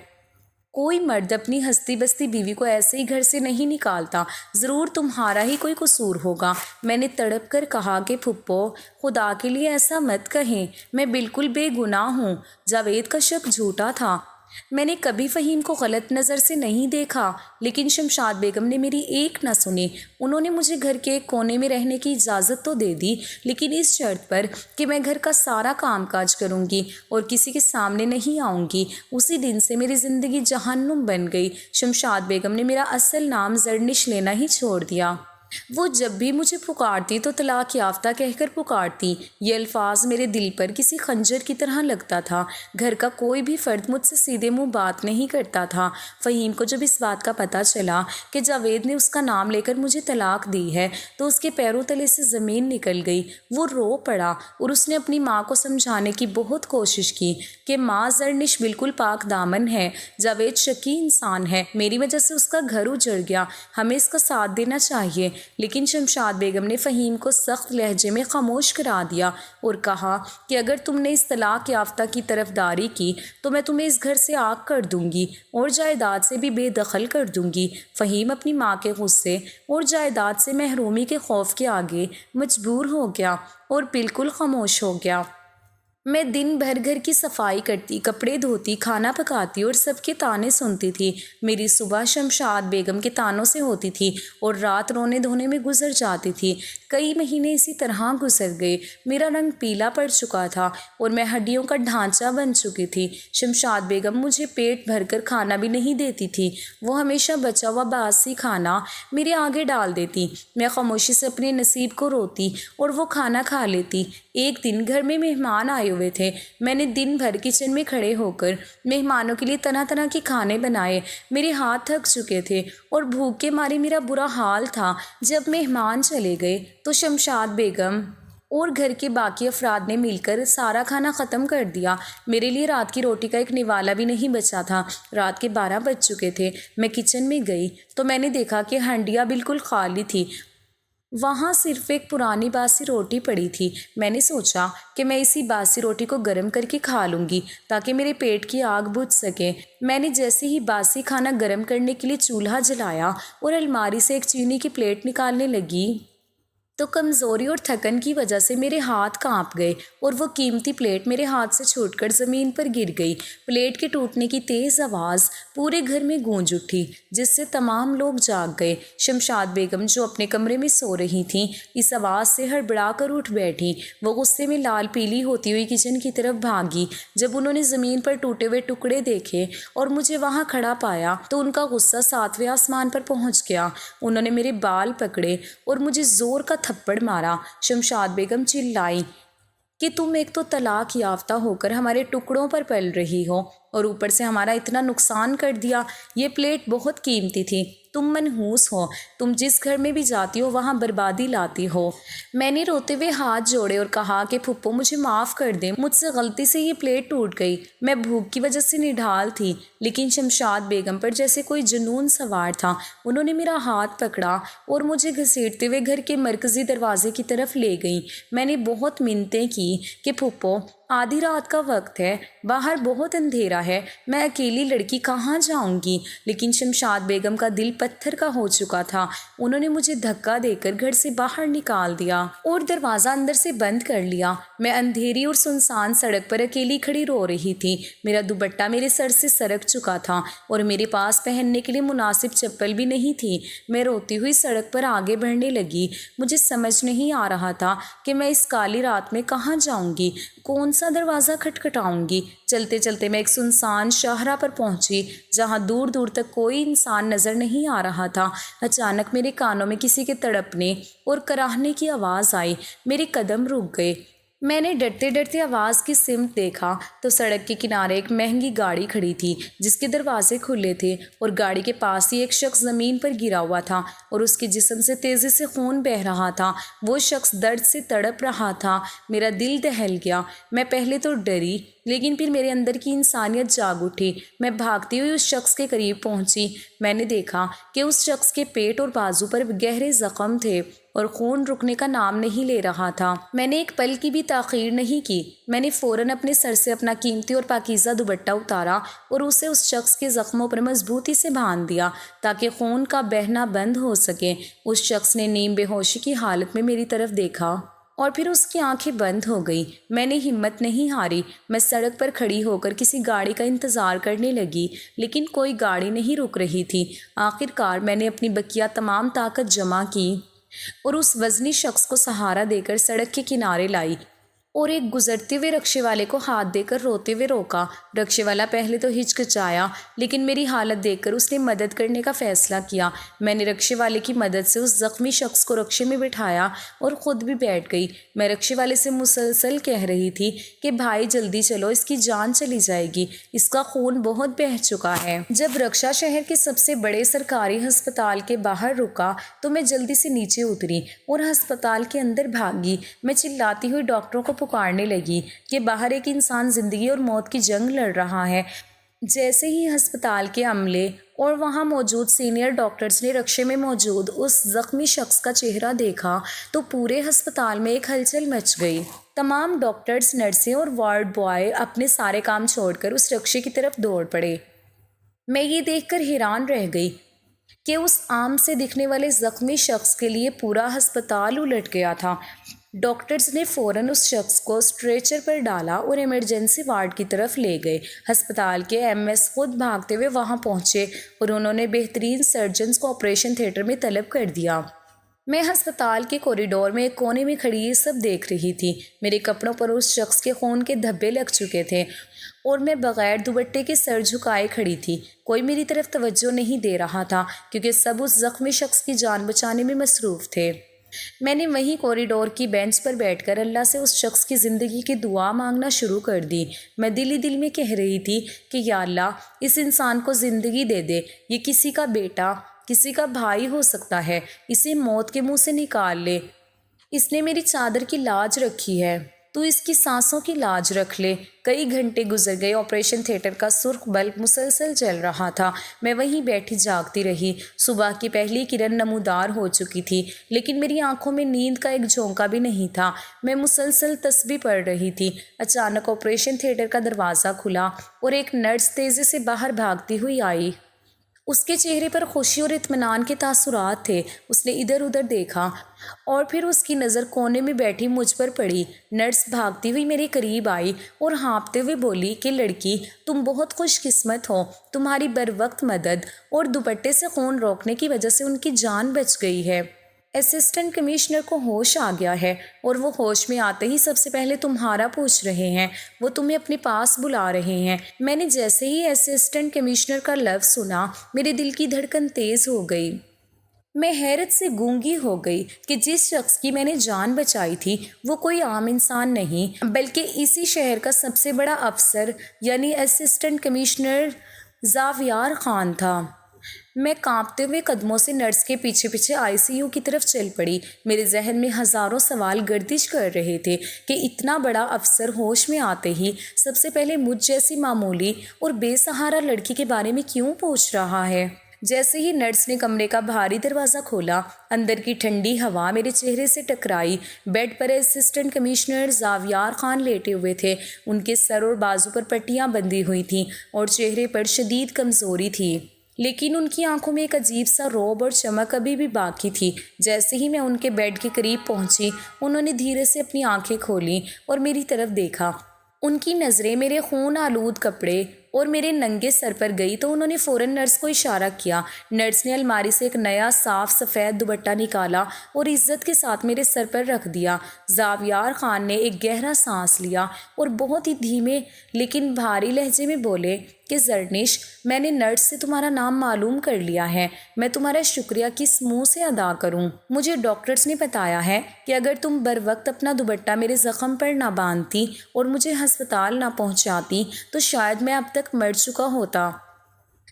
کوئی مرد اپنی ہستی بستی بیوی کو ایسے ہی گھر سے نہیں نکالتا، ضرور تمہارا ہی کوئی قصور ہوگا۔ میں نے تڑپ کر کہا کہ پھپھو خدا کے لیے ایسا مت کہیں، میں بالکل بے گناہ ہوں۔ جاوید کا شک جھوٹا تھا، میں نے کبھی فہیم کو غلط نظر سے نہیں دیکھا، لیکن شمشاد بیگم نے میری ایک نہ سنی۔ انہوں نے مجھے گھر کے ایک کونے میں رہنے کی اجازت تو دے دی، لیکن اس شرط پر کہ میں گھر کا سارا کام کاج کروں گی اور کسی کے سامنے نہیں آؤں گی۔ اسی دن سے میری زندگی جہنم بن گئی۔ شمشاد بیگم نے میرا اصل نام زرنش لینا ہی چھوڑ دیا۔ وہ جب بھی مجھے پکارتی تو طلاق یافتہ کہہ کر پکارتی۔ یہ الفاظ میرے دل پر کسی خنجر کی طرح لگتا تھا۔ گھر کا کوئی بھی فرد مجھ سے سیدھے منہ بات نہیں کرتا تھا۔ فہیم کو جب اس بات کا پتہ چلا کہ جاوید نے اس کا نام لے کر مجھے طلاق دی ہے تو اس کے پیروں تلے سے زمین نکل گئی۔ وہ رو پڑا اور اس نے اپنی ماں کو سمجھانے کی بہت کوشش کی کہ ماں، زرنش بالکل پاک دامن ہے، جاوید شکی انسان ہے، میری وجہ سے اس کا گھر اجڑ گیا، ہمیں اس کا ساتھ دینا چاہیے۔ لیکن شمشاد بیگم نے فہیم کو سخت لہجے میں خاموش کرا دیا اور کہا کہ اگر تم نے اس طلاق یافتہ کی طرفداری کی تو میں تمہیں اس گھر سے آگ کر دوں گی اور جائیداد سے بھی بے دخل کر دوں گی۔ فہیم اپنی ماں کے غصے اور جائیداد سے محرومی کے خوف کے آگے مجبور ہو گیا اور بالکل خاموش ہو گیا۔ میں دن بھر گھر کی صفائی کرتی، کپڑے دھوتی، کھانا پکاتی اور سب کے تانے سنتی تھی۔ میری صبح شمشاد بیگم کے تانوں سے ہوتی تھی اور رات رونے دھونے میں گزر جاتی تھی۔ کئی مہینے اسی طرح گزر گئے۔ میرا رنگ پیلا پڑ چکا تھا اور میں ہڈیوں کا ڈھانچہ بن چکی تھی۔ شمشاد بیگم مجھے پیٹ بھر کر کھانا بھی نہیں دیتی تھی، وہ ہمیشہ بچا ہوا باسی کھانا میرے آگے ڈال دیتی۔ میں خاموشی سے اپنے نصیب کو روتی اور وہ کھانا کھا لیتی۔ ایک دن گھر میں مہمان آئے ہوئے تھے۔ میں نے دن بھر کچن میں کھڑے ہو کر مہمانوں کے لیے طرح طرح کے کھانے بنائے۔ میرے ہاتھ تھک چکے تھے اور بھوک کے مارے میرا برا حال تھا۔ جب مہمان چلے گئے تو شمشاد بیگم اور گھر کے باقی افراد نے مل کر سارا کھانا ختم کر دیا۔ میرے لیے رات کی روٹی کا ایک نوالا بھی نہیں بچا تھا۔ رات کے 12 بج چکے تھے۔ میں کچن میں گئی تو میں نے دیکھا کہ ہنڈیاں بالکل خالی تھی۔ وہاں صرف ایک پرانی باسی روٹی پڑی تھی۔ میں نے سوچا کہ میں اسی باسی روٹی کو گرم کر کے کھا لوں گی تاکہ میرے پیٹ کی آگ بجھ سکے۔ میں نے جیسے ہی باسی کھانا گرم کرنے کے لیے چولہا جلایا اور الماری سے ایک چینی کی پلیٹ نکالنے لگی تو کمزوری اور تھکن کی وجہ سے میرے ہاتھ کانپ گئے اور وہ قیمتی پلیٹ میرے ہاتھ سے چھوٹ کر زمین پر گر گئی۔ پلیٹ کے ٹوٹنے کی تیز آواز پورے گھر میں گونج اٹھی، جس سے تمام لوگ جاگ گئے۔ شمشاد بیگم جو اپنے کمرے میں سو رہی تھیں، اس آواز سے ہڑبڑا کر اٹھ بیٹھیں۔ وہ غصے میں لال پیلی ہوتی ہوئی کچن کی طرف بھاگی۔ جب انہوں نے زمین پر ٹوٹے ہوئے ٹکڑے دیکھے اور مجھے وہاں کھڑا پایا تو ان کا غصہ 7ویں آسمان پر پہنچ گیا۔ انہوں نے میرے بال پکڑے اور مجھے زور کا تھپڑ مارا۔ شمشاد بیگم چلائی کہ تم ایک تو طلاق یافتہ ہو کر ہمارے ٹکڑوں پر پل رہی ہو اور اوپر سے ہمارا اتنا نقصان کر دیا۔ یہ پلیٹ بہت قیمتی تھی، تم منحوس ہو، تم جس گھر میں بھی جاتی ہو وہاں بربادی لاتی ہو۔ میں نے روتے ہوئے ہاتھ جوڑے اور کہا کہ پھپھو مجھے معاف کر دیں، مجھ سے غلطی سے یہ پلیٹ ٹوٹ گئی، میں بھوک کی وجہ سے نڈھال تھی۔ لیکن شمشاد بیگم پر جیسے کوئی جنون سوار تھا، انہوں نے میرا ہاتھ پکڑا اور مجھے گھسیٹتے ہوئے گھر کے مرکزی دروازے کی طرف لے گئیں۔ میں نے بہت منتیں کی کہ پھپھو آدھی رات کا وقت ہے، باہر بہت اندھیرا ہے، میں اکیلی لڑکی کہاں جاؤں گی؟ لیکن شمشاد بیگم کا دل پتھر کا ہو چکا تھا۔ انہوں نے مجھے دھکا دے کر گھر سے باہر نکال دیا اور دروازہ اندر سے بند کر لیا۔ میں اندھیری اور سنسان سڑک پر اکیلی کھڑی رو رہی تھی۔ میرا دوپٹہ میرے سر سے سرک چکا تھا اور میرے پاس پہننے کے لیے مناسب چپل بھی نہیں تھی۔ میں روتی ہوئی سڑک پر آگے بڑھنے لگی۔ مجھے سمجھ نہیں آ رہا تھا کہ میں اس کالی رات میں کہاں جاؤں گی، کون سا دروازہ کھٹکھٹاؤں گی۔ چلتے چلتے میں ایک سنسان شاہراہ پر پہنچی جہاں دور دور تک کوئی انسان نظر نہیں آ رہا تھا۔ اچانک میرے کانوں میں کسی کے تڑپنے اور کراہنے کی آواز آئی۔ میرے قدم رک گئے۔ میں نے ڈرتے ڈرتے آواز کی سمت دیکھا تو سڑک کے کنارے ایک مہنگی گاڑی کھڑی تھی جس کے دروازے کھلے تھے اور گاڑی کے پاس ہی ایک شخص زمین پر گرا ہوا تھا اور اس کے جسم سے تیزی سے خون بہہ رہا تھا۔ وہ شخص درد سے تڑپ رہا تھا۔ میرا دل دہل گیا۔ میں پہلے تو ڈری لیکن پھر میرے اندر کی انسانیت جاگ اٹھی۔ میں بھاگتی ہوئی اس شخص کے قریب پہنچی۔ میں نے دیکھا کہ اس شخص کے پیٹ اور بازو پر گہرے زخم تھے اور خون رکنے کا نام نہیں لے رہا تھا۔ میں نے ایک پل کی بھی تاخیر نہیں کی۔ میں نے فوراً اپنے سر سے اپنا قیمتی اور پاکیزہ دوپٹہ اتارا اور اسے اس شخص کے زخموں پر مضبوطی سے باندھ دیا تاکہ خون کا بہنا بند ہو سکے۔ اس شخص نے نیم بے ہوشی کی حالت میں میری طرف دیکھا اور پھر اس کی آنکھیں بند ہو گئیں۔ میں نے ہمت نہیں ہاری۔ میں سڑک پر کھڑی ہو کر کسی گاڑی کا انتظار کرنے لگی لیکن کوئی گاڑی نہیں رک رہی تھی۔ آخرکار میں نے اپنی بقیہ تمام طاقت جمع کی اور اس وزنی شخص کو سہارا دے کر سڑک کے کنارے لائی اور ایک گزرتے ہوئے رکشے والے کو ہاتھ دے کر روتے ہوئے روکا۔ رکشے والا پہلے تو ہچکچایا لیکن میری حالت دیکھ کر اس نے مدد کرنے کا فیصلہ کیا۔ میں نے رکشے والے کی مدد سے اس زخمی شخص کو رکشے میں بٹھایا اور خود بھی بیٹھ گئی۔ میں رکشے والے سے مسلسل کہہ رہی تھی کہ بھائی جلدی چلو، اس کی جان چلی جائے گی، اس کا خون بہت بہہ چکا ہے۔ جب رکشہ شہر کے سب سے بڑے سرکاری ہسپتال کے باہر رکا تو میں جلدی سے نیچے اتری اور ہسپتال کے اندر بھاگی۔ میں چلاتی ہوئی ڈاکٹروں کو پکارنے لگی کہ باہر ایک انسان زندگی اور موت کی جنگ لڑ رہا ہے۔ جیسے ہی ہسپتال کے عملے اور وہاں موجود سینئر ڈاکٹرز نے رکشے میں موجود اس زخمی شخص کا چہرہ دیکھا تو پورے ہسپتال میں ایک ہلچل مچ گئی۔ تمام ڈاکٹرز، نرسیں اور وارڈ بوائے اپنے سارے کام چھوڑ کر اس رکشے کی طرف دوڑ پڑے۔ میں یہ دیکھ کر حیران رہ گئی کہ اس عام سے دکھنے والے زخمی شخص کے لیے پورا ہسپتال الٹ گیا تھا۔ ڈاکٹرز نے فوراً اس شخص کو اسٹریچر پر ڈالا اور ایمرجنسی وارڈ کی طرف لے گئے۔ ہسپتال کے MS خود بھاگتے ہوئے وہاں پہنچے اور انہوں نے بہترین سرجنز کو آپریشن تھیٹر میں طلب کر دیا۔ میں ہسپتال کے کوریڈور میں ایک کونے میں کھڑی یہ سب دیکھ رہی تھی۔ میرے کپڑوں پر اس شخص کے خون کے دھبے لگ چکے تھے اور میں بغیر دوپٹے کے سر جھکائے کھڑی تھی۔ کوئی میری طرف توجہ نہیں دے رہا تھا کیونکہ سب اس زخمی شخص کی جان بچانے میں مصروف تھے۔ میں نے وہیں کوریڈور کی بینچ پر بیٹھ کر اللہ سے اس شخص کی زندگی کی دعا مانگنا شروع کر دی۔ میں دل ہی دل میں کہہ رہی تھی کہ یا اللہ اس انسان کو زندگی دے دے، یہ کسی کا بیٹا، کسی کا بھائی ہو سکتا ہے، اسے موت کے منہ سے نکال لے، اس نے میری چادر کی لاج رکھی ہے۔ تو اس کی سانسوں کی لاج رکھ لے۔ کئی گھنٹے گزر گئے، آپریشن تھیٹر کا سرخ بلب مسلسل جل رہا تھا۔ میں وہیں بیٹھی جاگتی رہی۔ صبح کی پہلی کرن نمودار ہو چکی تھی، لیکن میری آنکھوں میں نیند کا ایک جھونکا بھی نہیں تھا۔ میں مسلسل تسبیح پڑھ رہی تھی۔ اچانک آپریشن تھیٹر کا دروازہ کھلا اور ایک نرس تیزی سے باہر بھاگتی ہوئی آئی۔ اس کے چہرے پر خوشی اور اطمینان کے تاثرات تھے۔ اس نے ادھر ادھر دیکھا اور پھر اس کی نظر کونے میں بیٹھی مجھ پر پڑی۔ نرس بھاگتی ہوئی میرے قریب آئی اور ہانپتے ہوئے بولی کہ لڑکی، تم بہت خوش قسمت ہو۔ تمہاری بروقت مدد اور دوپٹے سے خون روکنے کی وجہ سے ان کی جان بچ گئی ہے۔ اسسٹنٹ کمشنر کو ہوش آ گیا ہے اور وہ ہوش میں آتے ہی سب سے پہلے تمہارا پوچھ رہے ہیں۔ وہ تمہیں اپنے پاس بلا رہے ہیں۔ میں نے جیسے ہی اسسٹنٹ کمشنر کا لفظ سنا، میرے دل کی دھڑکن تیز ہو گئی۔ میں حیرت سے گونگی ہو گئی کہ جس شخص کی میں نے جان بچائی تھی وہ کوئی عام انسان نہیں، بلکہ اسی شہر کا سب سے بڑا افسر یعنی اسسٹنٹ کمشنر زاویار خان تھا۔ میں کانپتے ہوئے قدموں سے نرس کے پیچھے پیچھے ICU کی طرف چل پڑی۔ میرے ذہن میں ہزاروں سوال گردش کر رہے تھے کہ اتنا بڑا افسر ہوش میں آتے ہی سب سے پہلے مجھ جیسی معمولی اور بے سہارا لڑکی کے بارے میں کیوں پوچھ رہا ہے۔ جیسے ہی نرس نے کمرے کا بھاری دروازہ کھولا، اندر کی ٹھنڈی ہوا میرے چہرے سے ٹکرائی۔ بیڈ پر اسسٹنٹ کمشنر زاویار خان لیٹے ہوئے تھے۔ ان کے سر اور بازو پر پٹیاں بندھی ہوئی تھیں اور چہرے پر شدید کمزوری تھی، لیکن ان کی آنکھوں میں ایک عجیب سا رعب اور چمک ابھی بھی باقی تھی۔ جیسے ہی میں ان کے بیڈ کے قریب پہنچی، انہوں نے دھیرے سے اپنی آنکھیں کھولیں اور میری طرف دیکھا۔ ان کی نظریں میرے خون آلود کپڑے اور میرے ننگے سر پر گئی تو انہوں نے فوراً نرس کو اشارہ کیا۔ نرس نے الماری سے ایک نیا صاف سفید دوپٹہ نکالا اور عزت کے ساتھ میرے سر پر رکھ دیا۔ زاویار خان نے ایک گہرا سانس لیا اور بہت ہی دھیمے لیکن بھاری لہجے میں بولے کہ زرنش، میں نے نرس سے تمہارا نام معلوم کر لیا ہے۔ میں تمہارا شکریہ کس منہ سے ادا کروں؟ مجھے ڈاکٹرز نے بتایا ہے کہ اگر تم بروقت اپنا دوپٹہ میرے زخم پر نہ باندھتی اور مجھے ہسپتال نہ پہنچاتی تو شاید میں اب تک مر چکا ہوتا۔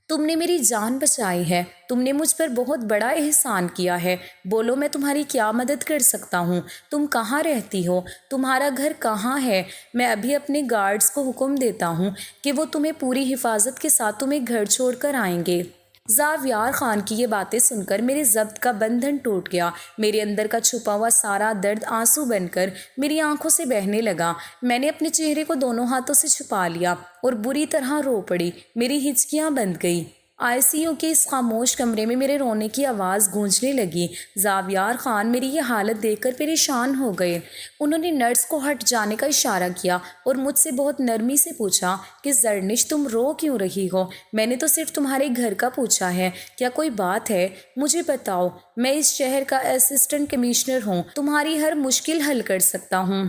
تم نے میری جان بچائی ہے۔ تم نے مجھ پر بہت بڑا احسان کیا ہے۔ بولو، میں تمہاری کیا مدد کر سکتا ہوں؟ تم کہاں رہتی ہو؟ تمہارا گھر کہاں ہے؟ میں ابھی اپنے گارڈز کو حکم دیتا ہوں کہ وہ تمہیں پوری حفاظت کے ساتھ تمہیں گھر چھوڑ کر آئیں گے۔ زاویار خان کی یہ باتیں سن کر میرے ضبط کا بندھن ٹوٹ گیا۔ میرے اندر کا چھپا ہوا سارا درد آنسو بن کر میری آنکھوں سے بہنے لگا۔ میں نے اپنے چہرے کو دونوں ہاتھوں سے چھپا لیا اور بری طرح رو پڑی۔ میری ہچکیاں بند گئی۔ ICU کے اس خاموش کمرے میں میرے رونے کی آواز گونجنے لگی۔ زاویار خان میری یہ حالت دیکھ کر پریشان ہو گئے۔ انہوں نے نرس کو ہٹ جانے کا اشارہ کیا اور مجھ سے بہت نرمی سے پوچھا کہ زرنش، تم رو کیوں رہی ہو؟ میں نے تو صرف تمہارے گھر کا پوچھا ہے۔ کیا کوئی بات ہے؟ مجھے بتاؤ، میں اس شہر کا اسسٹنٹ کمشنر ہوں، تمہاری ہر مشکل حل کر سکتا ہوں۔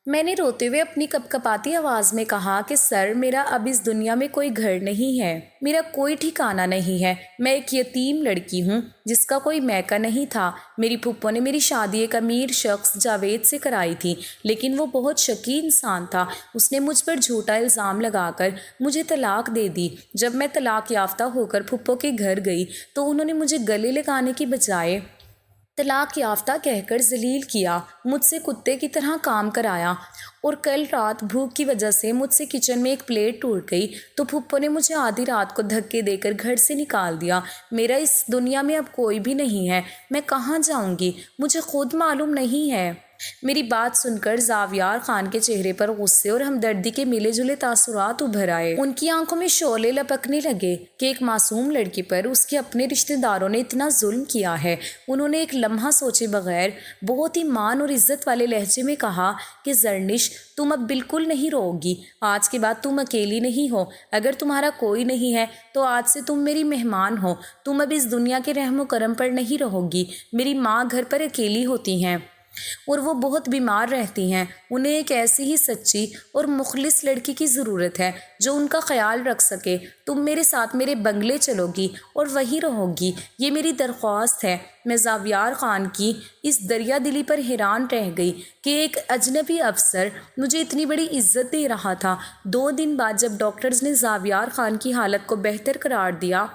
میں نے روتے ہوئے اپنی کپکپاتی آواز میں کہا کہ سر، میرا اب اس دنیا میں کوئی گھر نہیں ہے، میرا کوئی ٹھکانہ نہیں ہے۔ میں ایک یتیم لڑکی ہوں جس کا کوئی میکا نہیں تھا۔ میری پھپھو نے میری شادی ایک امیر شخص جاوید سے کرائی تھی، لیکن وہ بہت شکی انسان تھا۔ اس نے مجھ پر جھوٹا الزام لگا کر مجھے طلاق دے دی۔ جب میں طلاق یافتہ ہو کر پھپھو کے گھر گئی تو انہوں نے مجھے گلے لگانے کی بجائے طلاق یافتہ کہہ کر ذلیل کیا، مجھ سے کتے کی طرح کام کرایا، اور کل رات بھوک کی وجہ سے مجھ سے کچن میں ایک پلیٹ ٹوٹ گئی تو پھپھو نے مجھے آدھی رات کو دھکے دے کر گھر سے نکال دیا۔ میرا اس دنیا میں اب کوئی بھی نہیں ہے۔ میں کہاں جاؤں گی؟ مجھے خود معلوم نہیں ہے۔ میری بات سن کر زاویار خان کے چہرے پر غصے اور ہمدردی کے ملے جلے تاثرات ابھر آئے۔ ان کی آنکھوں میں شعلے لپکنے لگے کہ ایک معصوم لڑکی پر اس کے اپنے رشتہ داروں نے اتنا ظلم کیا ہے۔ انہوں نے ایک لمحہ سوچے بغیر بہت ہی مان اور عزت والے لہجے میں کہا کہ زرنش، تم اب بالکل نہیں رو گی۔ آج کے بعد تم اکیلی نہیں ہو۔ اگر تمہارا کوئی نہیں ہے تو آج سے تم میری مہمان ہو۔ تم اب اس دنیا کے رحم و کرم پر نہیں رہو گی۔ میری ماں گھر پر اکیلی ہوتی ہیں اور وہ بہت بیمار رہتی ہیں۔ انہیں ایک ایسی ہی سچی اور مخلص لڑکی کی ضرورت ہے جو ان کا خیال رکھ سکے۔ تم میرے ساتھ میرے بنگلے چلو گی اور وہیں رہو گی، یہ میری درخواست ہے۔ میں زاویار خان کی اس دریا دلی پر حیران رہ گئی کہ ایک اجنبی افسر مجھے اتنی بڑی عزت دے رہا تھا۔ 2 دن بعد جب ڈاکٹرز نے زاویار خان کی حالت کو بہتر قرار دیا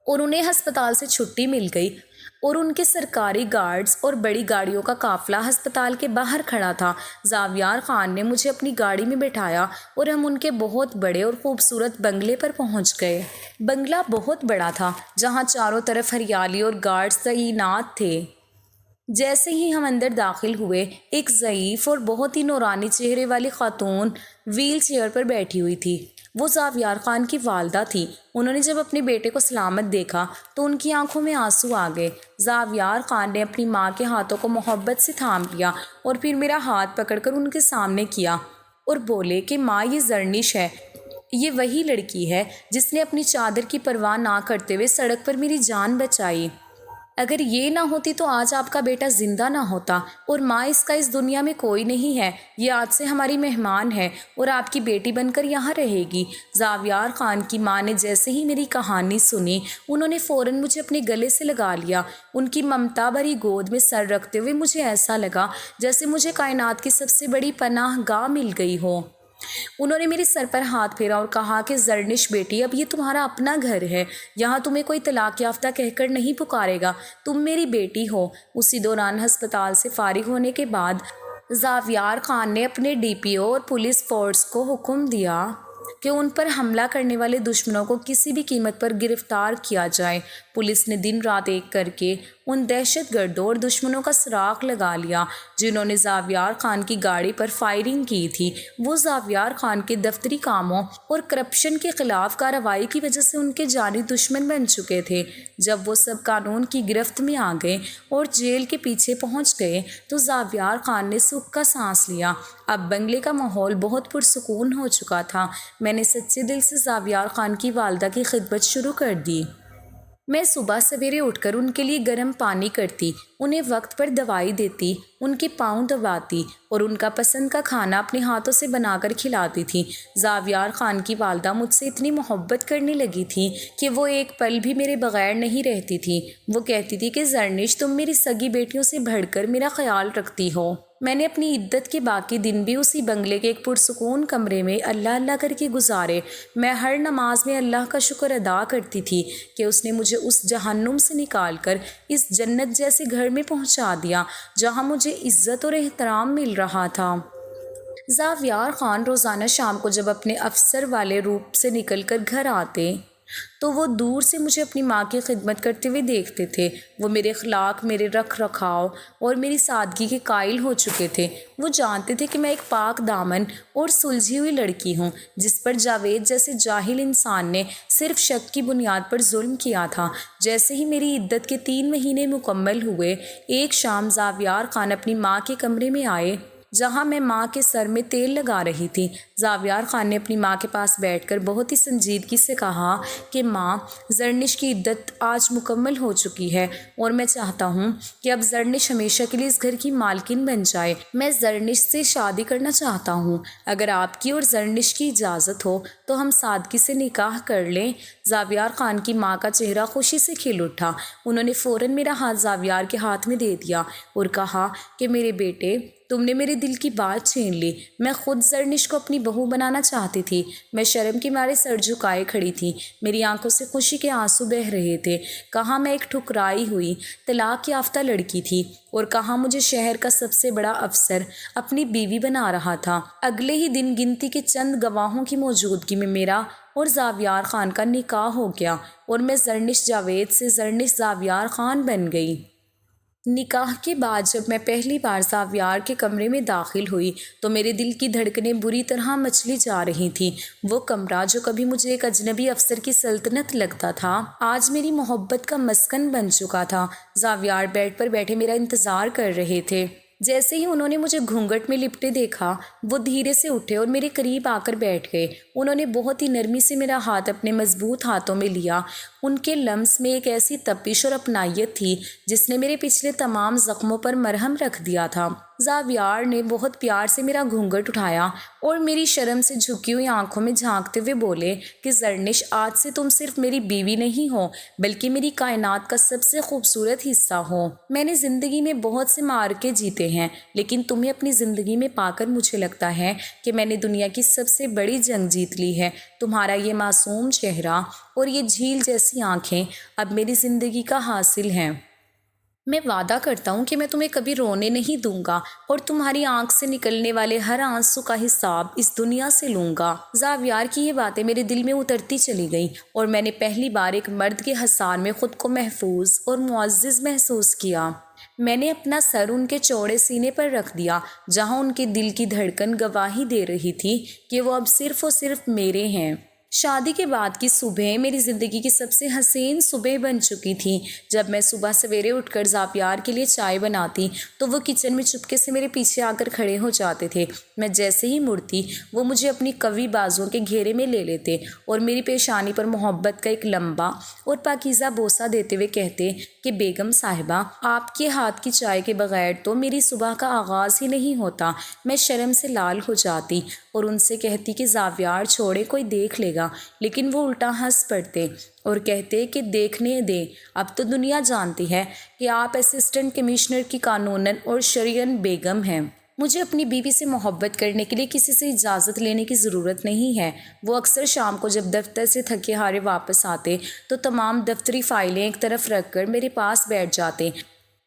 اور انہیں ہسپتال سے چھٹی مل گئی اور ان کے سرکاری گارڈز اور بڑی گاڑیوں کا قافلہ ہسپتال کے باہر کھڑا تھا۔ زاویار خان نے مجھے اپنی گاڑی میں بٹھایا اور ہم ان کے بہت بڑے اور خوبصورت بنگلے پر پہنچ گئے۔ بنگلہ بہت بڑا تھا جہاں چاروں طرف ہریالی اور گارڈز تعینات تھے۔ جیسے ہی ہم اندر داخل ہوئے، ایک ضعیف اور بہت ہی نورانی چہرے والی خاتون ویل چیئر پر بیٹھی ہوئی تھی۔ وہ زاویار خان کی والدہ تھی۔ انہوں نے جب اپنے بیٹے کو سلامت دیکھا تو ان کی آنکھوں میں آنسو آ گئے۔ زاویار خان نے اپنی ماں کے ہاتھوں کو محبت سے تھام لیا اور پھر میرا ہاتھ پکڑ کر ان کے سامنے کیا اور بولے کہ ماں، یہ زرنش ہے، یہ وہی لڑکی ہے جس نے اپنی چادر کی پرواہ نہ کرتے ہوئے سڑک پر میری جان بچائی۔ اگر یہ نہ ہوتی تو آج آپ کا بیٹا زندہ نہ ہوتا، اور ماں، اس کا اس دنیا میں کوئی نہیں ہے، یہ آج سے ہماری مہمان ہے اور آپ کی بیٹی بن کر یہاں رہے گی۔ زاویار خان کی ماں نے جیسے ہی میری کہانی سنی، انہوں نے فوراً مجھے اپنے گلے سے لگا لیا۔ ان کی ممتا بھری گود میں سر رکھتے ہوئے مجھے ایسا لگا جیسے مجھے کائنات کی سب سے بڑی پناہ گاہ مل گئی ہو۔ انہوں نے میرے سر پر ہاتھ پھیرا اور کہا کہ زرنش بیٹی، اب یہ تمہارا اپنا گھر ہے، یہاں تمہیں کوئی طلاق یافتہ کہہ کر نہیں پکارے گا، تم میری بیٹی ہو۔ اسی دوران ہسپتال سے فارغ ہونے کے بعد زاویار خان نے اپنے ڈی پی او اور پولیس فورس کو حکم دیا کہ ان پر حملہ کرنے والے دشمنوں کو کسی بھی قیمت پر گرفتار کیا جائے۔ پولیس نے دن رات ایک کر کے ان دہشت گردوں اور دشمنوں کا سراغ لگا لیا جنہوں نے زاویار خان کی گاڑی پر فائرنگ کی تھی۔ وہ زاویار خان کے دفتری کاموں اور کرپشن کے خلاف کارروائی کی وجہ سے ان کے جانی دشمن بن چکے تھے۔ جب وہ سب قانون کی گرفت میں آ گئے اور جیل کے پیچھے پہنچ گئے تو زاویار خان نے سکھ کا سانس لیا۔ اب بنگلے کا ماحول بہت پرسکون ہو چکا تھا۔ میں نے سچے دل سے زاویار خان کی والدہ کی خدمت شروع کر دی۔ میں صبح سویرے اٹھ کر ان کے لیے گرم پانی کرتی، انہیں وقت پر دوائی دیتی، ان کے پاؤں دباتی اور ان کا پسند کا کھانا اپنے ہاتھوں سے بنا کر کھلاتی تھی۔ زاویار خان کی والدہ مجھ سے اتنی محبت کرنے لگی تھی کہ وہ ایک پل بھی میرے بغیر نہیں رہتی تھی۔ وہ کہتی تھی کہ زرنش، تم میری سگی بیٹیوں سے بڑھ کر میرا خیال رکھتی ہو۔ میں نے اپنی عدت کے باقی دن بھی اسی بنگلے کے ایک پرسکون کمرے میں اللہ اللہ کر کے گزارے۔ میں ہر نماز میں اللہ کا شکر ادا کرتی تھی کہ اس نے مجھے اس جہنم سے نکال کر اس جنت جیسے گھر میں پہنچا دیا جہاں مجھے عزت اور احترام مل رہا تھا۔ زاویار خان روزانہ شام کو جب اپنے افسر والے روپ سے نکل کر گھر آتے تو وہ دور سے مجھے اپنی ماں کی خدمت کرتے ہوئے دیکھتے تھے۔ وہ میرے اخلاق، میرے رکھ رکھاؤ اور میری سادگی کے قائل ہو چکے تھے۔ وہ جانتے تھے کہ میں ایک پاک دامن اور سلجھی ہوئی لڑکی ہوں جس پر جاوید جیسے جاہل انسان نے صرف شک کی بنیاد پر ظلم کیا تھا۔ جیسے ہی میری عدت کے 3 مہینے مکمل ہوئے، ایک شام زاویار خان اپنی ماں کے کمرے میں آئے جہاں میں ماں کے سر میں تیل لگا رہی تھی۔ زاویار خان نے اپنی ماں کے پاس بیٹھ کر بہت ہی سنجیدگی سے کہا کہ ماں، زرنش کی عدت آج مکمل ہو چکی ہے اور میں چاہتا ہوں کہ اب زرنش ہمیشہ کے لیے اس گھر کی مالکن بن جائے۔ میں زرنش سے شادی کرنا چاہتا ہوں۔ اگر آپ کی اور زرنش کی اجازت ہو تو ہم سادگی سے نکاح کر لیں۔ زاویار خان کی ماں کا چہرہ خوشی سے کھل اٹھا۔ انہوں نے فوراً میرا ہاتھ زاویار کے ہاتھ میں دے دیا اور کہا کہ میرے بیٹے، تم نے میرے دل کی بات چھین لی۔ میں خود زرنش کو اپنی بہو بنانا چاہتی تھی۔ میں شرم کے مارے سر جھکائے کھڑی تھی۔ میری آنکھوں سے خوشی کے آنسو بہہ رہے تھے۔ کہاں میں ایک ٹھکرائی ہوئی طلاق یافتہ لڑکی تھی اور کہاں مجھے شہر کا سب سے بڑا افسر اپنی بیوی بنا رہا تھا۔ اگلے ہی دن گنتی کے چند گواہوں کی موجودگی میں میرا اور زاویار خان کا نکاح ہو گیا اور میں زرنش جاوید سے زرنش زاویار خان بن گئی۔ نکاح کے بعد جب میں پہلی بار زاویار کے کمرے میں داخل ہوئی تو میرے دل کی دھڑکنیں بری طرح مچلی جا رہی تھیں۔ وہ کمرہ جو کبھی مجھے ایک اجنبی افسر کی سلطنت لگتا تھا، آج میری محبت کا مسکن بن چکا تھا۔ زاویار بیڈ پر بیٹھے میرا انتظار کر رہے تھے۔ جیسے ہی انہوں نے مجھے گھونگھٹ میں لپٹے دیکھا، وہ دھیرے سے اٹھے اور میرے قریب آ کر بیٹھ گئے۔ انہوں نے بہت ہی نرمی سے میرا ہاتھ اپنے مضبوط ہاتھوں میں لیا۔ ان کے لمس میں ایک ایسی تپش اور اپنائیت تھی جس نے میرے پچھلے تمام زخموں پر مرہم رکھ دیا تھا۔ زاویار نے بہت پیار سے میرا گھونگھٹ اٹھایا اور میری شرم سے جھکی ہوئی آنکھوں میں جھانکتے ہوئے بولے کہ زرنش، آج سے تم صرف میری بیوی نہیں ہو بلکہ میری کائنات کا سب سے خوبصورت حصہ ہو۔ میں نے زندگی میں بہت سے معرکے جیتے ہیں، لیکن تمہیں اپنی زندگی میں پا کر مجھے لگتا ہے کہ میں نے دنیا کی سب سے بڑی جنگ جیت لی ہے۔ تمہارا یہ معصوم چہرہ اور یہ جھیل جیسی آنکھیں اب میری زندگی کا حاصل ہیں۔ میں وعدہ کرتا ہوں کہ میں تمہیں کبھی رونے نہیں دوں گا اور تمہاری آنکھ سے نکلنے والے ہر آنسو کا حساب اس دنیا سے لوں گا۔ زاویار کی یہ باتیں میرے دل میں اترتی چلی گئیں اور میں نے پہلی بار ایک مرد کے حصار میں خود کو محفوظ اور معزز محسوس کیا۔ میں نے اپنا سر ان کے چوڑے سینے پر رکھ دیا، جہاں ان کے دل کی دھڑکن گواہی دے رہی تھی کہ وہ اب صرف اور صرف میرے ہیں۔ شادی کے بعد کی صبح میری زندگی کی سب سے حسین صبح بن چکی تھی۔ جب میں صبح سویرے اٹھ کر زاویار کے لیے چائے بناتی تو وہ کچن میں چپکے سے میرے پیچھے آ کر کھڑے ہو جاتے تھے۔ میں جیسے ہی مڑتی وہ مجھے اپنی قوی بازوؤں کے گھیرے میں لے لیتے اور میری پیشانی پر محبت کا ایک لمبا اور پاکیزہ بوسہ دیتے ہوئے کہتے کہ بیگم صاحبہ، آپ کے ہاتھ کی چائے کے بغیر تو میری صبح کا آغاز ہی نہیں ہوتا۔ میں شرم سے لال ہو جاتی اور ان سے کہتی کہ زاویار چھوڑے، کوئی دیکھ لے گا، لیکن وہ الٹا ہنس پڑتے اور کہتے کہ دیکھنے دے، اب تو دنیا جانتی ہے کہ آپ اسسٹنٹ کمشنر کی قانوناً اور شرعاً بیگم ہیں۔ مجھے اپنی بیوی سے محبت کرنے کے لیے کسی سے اجازت لینے کی ضرورت نہیں ہے۔ وہ اکثر شام کو جب دفتر سے تھکے ہارے واپس آتے تو تمام دفتری فائلیں ایک طرف رکھ کر میرے پاس بیٹھ جاتے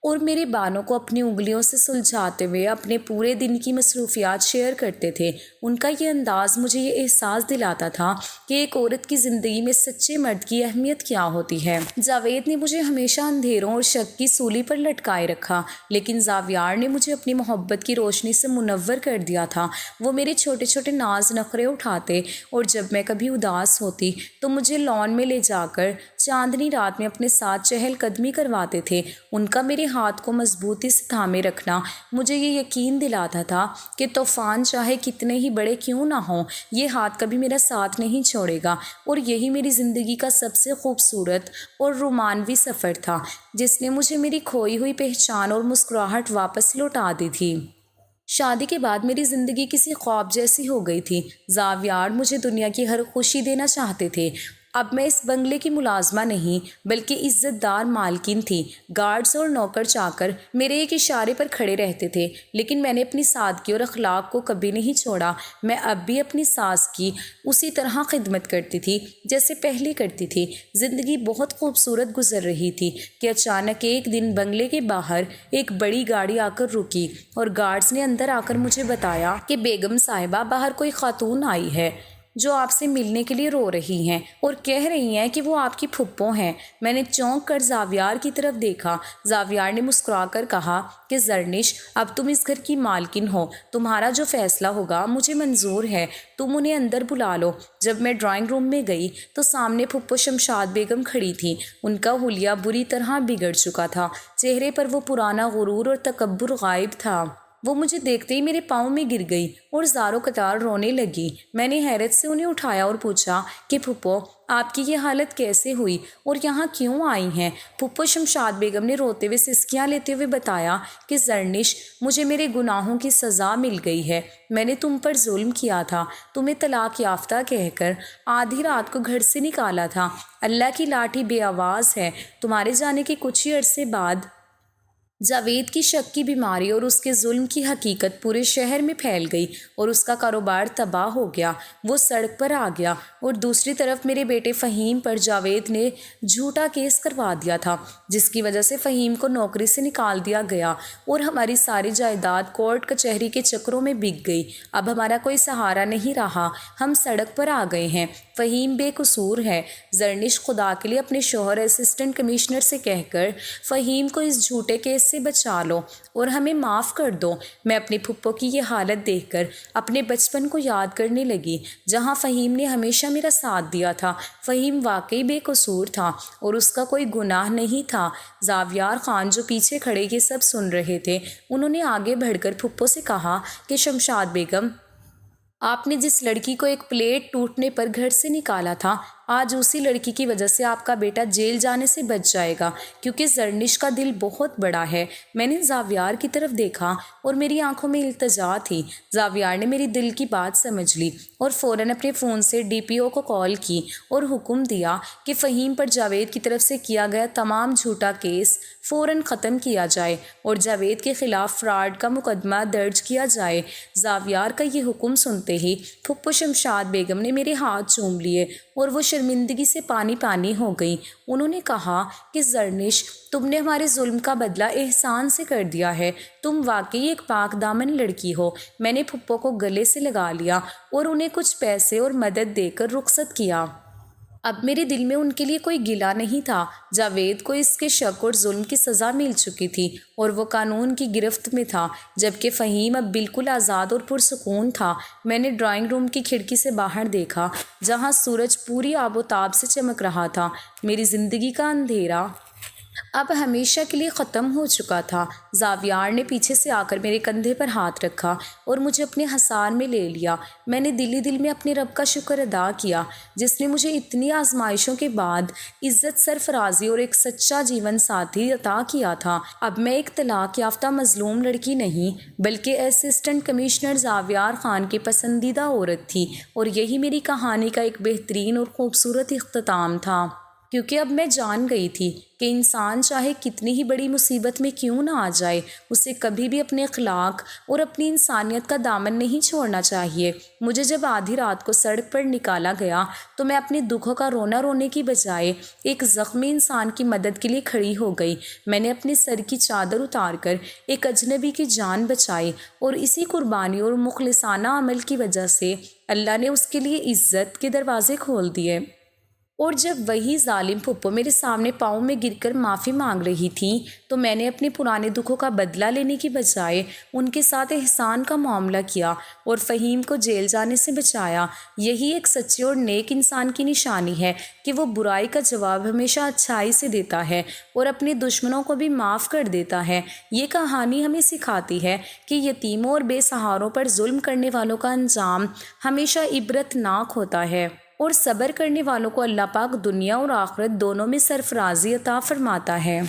اور میرے بالوں کو اپنی انگلیوں سے سلجھاتے ہوئے اپنے پورے دن کی مصروفیات شیئر کرتے تھے۔ ان کا یہ انداز مجھے یہ احساس دلاتا تھا کہ ایک عورت کی زندگی میں سچے مرد کی اہمیت کیا ہوتی ہے۔ جاوید نے مجھے ہمیشہ اندھیروں اور شک کی سولی پر لٹکائے رکھا، لیکن زاویار نے مجھے اپنی محبت کی روشنی سے منور کر دیا تھا۔ وہ میرے چھوٹے چھوٹے ناز نخرے اٹھاتے اور جب میں کبھی اداس ہوتی تو مجھے لان میں لے جا کر چاندنی رات میں اپنے ساتھ چہل قدمی کرواتے تھے۔ ان کا میرے ہاتھ کو مضبوطی سے تھامے رکھنا مجھے یہ یقین دلاتا تھا کہ طوفان چاہے کتنے ہی بڑے کیوں نہ ہوں، یہ ہاتھ کبھی میرا ساتھ نہیں چھوڑے گا۔ اور یہی میری زندگی کا سب سے خوبصورت اور رومانوی سفر تھا، جس نے مجھے میری کھوئی ہوئی پہچان اور مسکراہٹ واپس لوٹا دی تھی۔ شادی کے بعد میری زندگی کسی خواب جیسی ہو گئی تھی۔ زاویار مجھے دنیا کی ہر خوشی دینا چاہتے تھے۔ اب میں اس بنگلے کی ملازمہ نہیں بلکہ عزت دار مالکن تھی۔ گارڈز اور نوکر چاکر میرے ایک اشارے پر کھڑے رہتے تھے، لیکن میں نے اپنی سادگی اور اخلاق کو کبھی نہیں چھوڑا۔ میں اب بھی اپنی ساس کی اسی طرح خدمت کرتی تھی جیسے پہلے کرتی تھی۔ زندگی بہت خوبصورت گزر رہی تھی کہ اچانک ایک دن بنگلے کے باہر ایک بڑی گاڑی آ کر رکی اور گارڈز نے اندر آ کر مجھے بتایا کہ بیگم صاحبہ، باہر کوئی خاتون آئی ہے جو آپ سے ملنے کے لیے رو رہی ہیں اور کہہ رہی ہیں کہ وہ آپ کی پھپھو ہیں۔ میں نے چونک کر زاویار کی طرف دیکھا۔ زاویار نے مسکرا کر کہا کہ زرنش، اب تم اس گھر کی مالکن ہو، تمہارا جو فیصلہ ہوگا مجھے منظور ہے، تم انہیں اندر بلا لو۔ جب میں ڈرائنگ روم میں گئی تو سامنے پھپھو شمشاد بیگم کھڑی تھی۔ ان کا حلیہ بری طرح بگڑ چکا تھا، چہرے پر وہ پرانا غرور اور تکبر غائب تھا۔ وہ مجھے دیکھتے ہی میرے پاؤں میں گر گئی اور زاروں قطار رونے لگی۔ میں نے حیرت سے انہیں اٹھایا اور پوچھا کہ پھپھو، آپ کی یہ حالت کیسے ہوئی اور یہاں کیوں آئی ہیں؟ پھپھو شمشاد بیگم نے روتے ہوئے سسکیاں لیتے ہوئے بتایا کہ زرنش، مجھے میرے گناہوں کی سزا مل گئی ہے۔ میں نے تم پر ظلم کیا تھا، تمہیں طلاق یافتہ کہہ کر آدھی رات کو گھر سے نکالا تھا۔ اللہ کی لاٹھی بے آواز ہے۔ تمہارے جانے کے کچھ ہی عرصے بعد جاوید کی شک کی بیماری اور اس کے ظلم کی حقیقت پورے شہر میں پھیل گئی اور اس کا کاروبار تباہ ہو گیا۔ وہ سڑک پر آ گیا اور دوسری طرف میرے بیٹے فہیم پر جاوید نے جھوٹا کیس کروا دیا تھا، جس کی وجہ سے فہیم کو نوکری سے نکال دیا گیا اور ہماری ساری جائیداد کورٹ کچہری کے چکروں میں بک گئی۔ اب ہمارا کوئی سہارا نہیں رہا، ہم سڑک پر آ گئے ہیں۔ فہیم بے قصور ہے۔ زرنش، خدا کے لیے اپنے شوہر اسسٹنٹ کمشنر سے کہہ کر فہیم کو اس جھوٹے کیس سے بچا لو اور ہمیں معاف کر دو۔ میں اپنی پھپھو کی یہ حالت دیکھ کر اپنے بچپن کو یاد کرنے لگی، جہاں فہیم نے ہمیشہ میرا ساتھ دیا تھا۔ فہیم واقعی بے قصور تھا اور اس کا کوئی گناہ نہیں تھا۔ زاویار خان، جو پیچھے کھڑے یہ سب سن رہے تھے، انہوں نے آگے بڑھ کر پھپھو سے کہا کہ شمشاد بیگم، آپ نے جس لڑکی کو ایک پلیٹ ٹوٹنے پر گھر سے نکالا تھا، آج اسی لڑکی کی وجہ سے آپ کا بیٹا جیل جانے سے بچ جائے گا، کیونکہ زرنش کا دل بہت بڑا ہے۔ میں نے زاویار کی طرف دیکھا اور میری آنکھوں میں التجا تھی۔ زاویار نے میری دل کی بات سمجھ لی اور فوراً اپنے فون سے DPO کو کال کی اور حکم دیا کہ فہیم پر جاوید کی طرف سے کیا گیا تمام جھوٹا کیس فوراً ختم کیا جائے اور جاوید کے خلاف فراڈ کا مقدمہ درج کیا جائے۔ زاویار کا یہ حکم سنتے ہی پھپھو شمشاد بیگم نے میرے ہاتھ چوم لیے اور وہ شرمندگی سے پانی پانی ہو گئی۔ انہوں نے کہا کہ زرنش، تم نے ہمارے ظلم کا بدلہ احسان سے کر دیا ہے، تم واقعی ایک پاک دامن لڑکی ہو۔ میں نے پھپھو کو گلے سے لگا لیا اور انہیں کچھ پیسے اور مدد دے کر رخصت کیا۔ اب میرے دل میں ان کے لیے کوئی گلہ نہیں تھا۔ جاوید کو اس کے شک اور ظلم کی سزا مل چکی تھی اور وہ قانون کی گرفت میں تھا، جبکہ فہیم اب بالکل آزاد اور پرسکون تھا۔ میں نے ڈرائنگ روم کی کھڑکی سے باہر دیکھا، جہاں سورج پوری آب و تاب سے چمک رہا تھا۔ میری زندگی کا اندھیرا اب ہمیشہ کے لیے ختم ہو چکا تھا۔ زاویار نے پیچھے سے آ کر میرے کندھے پر ہاتھ رکھا اور مجھے اپنے حصار میں لے لیا۔ میں نے دل ہی دل میں اپنے رب کا شکر ادا کیا، جس نے مجھے اتنی آزمائشوں کے بعد عزت، سرفرازی اور ایک سچا جیون ساتھی عطا کیا تھا۔ اب میں ایک طلاق یافتہ مظلوم لڑکی نہیں، بلکہ اسسٹنٹ کمشنر زاویار خان کی پسندیدہ عورت تھی، اور یہی میری کہانی کا ایک بہترین اور خوبصورت اختتام تھا، کیونکہ اب میں جان گئی تھی کہ انسان چاہے کتنی ہی بڑی مصیبت میں کیوں نہ آ جائے، اسے کبھی بھی اپنے اخلاق اور اپنی انسانیت کا دامن نہیں چھوڑنا چاہیے۔ مجھے جب آدھی رات کو سڑک پر نکالا گیا تو میں اپنے دکھوں کا رونا رونے کی بجائے ایک زخمی انسان کی مدد کے لیے کھڑی ہو گئی۔ میں نے اپنے سر کی چادر اتار کر ایک اجنبی کی جان بچائی، اور اسی قربانی اور مخلصانہ عمل کی وجہ سے اللہ نے اس کے لیے عزت کے دروازے کھول دیے۔ اور جب وہی ظالم پھپھو میرے سامنے پاؤں میں گر کر معافی مانگ رہی تھی تو میں نے اپنے پرانے دکھوں کا بدلہ لینے کی بجائے ان کے ساتھ احسان کا معاملہ کیا اور فہیم کو جیل جانے سے بچایا۔ یہی ایک سچے اور نیک انسان کی نشانی ہے کہ وہ برائی کا جواب ہمیشہ اچھائی سے دیتا ہے اور اپنے دشمنوں کو بھی معاف کر دیتا ہے۔ یہ کہانی ہمیں سکھاتی ہے کہ یتیموں اور بے سہاروں پر ظلم کرنے والوں کا انجام ہمیشہ عبرت ناک ہوتا ہے، اور صبر کرنے والوں کو اللہ پاک دنیا اور آخرت دونوں میں سرفرازی عطا فرماتا ہے۔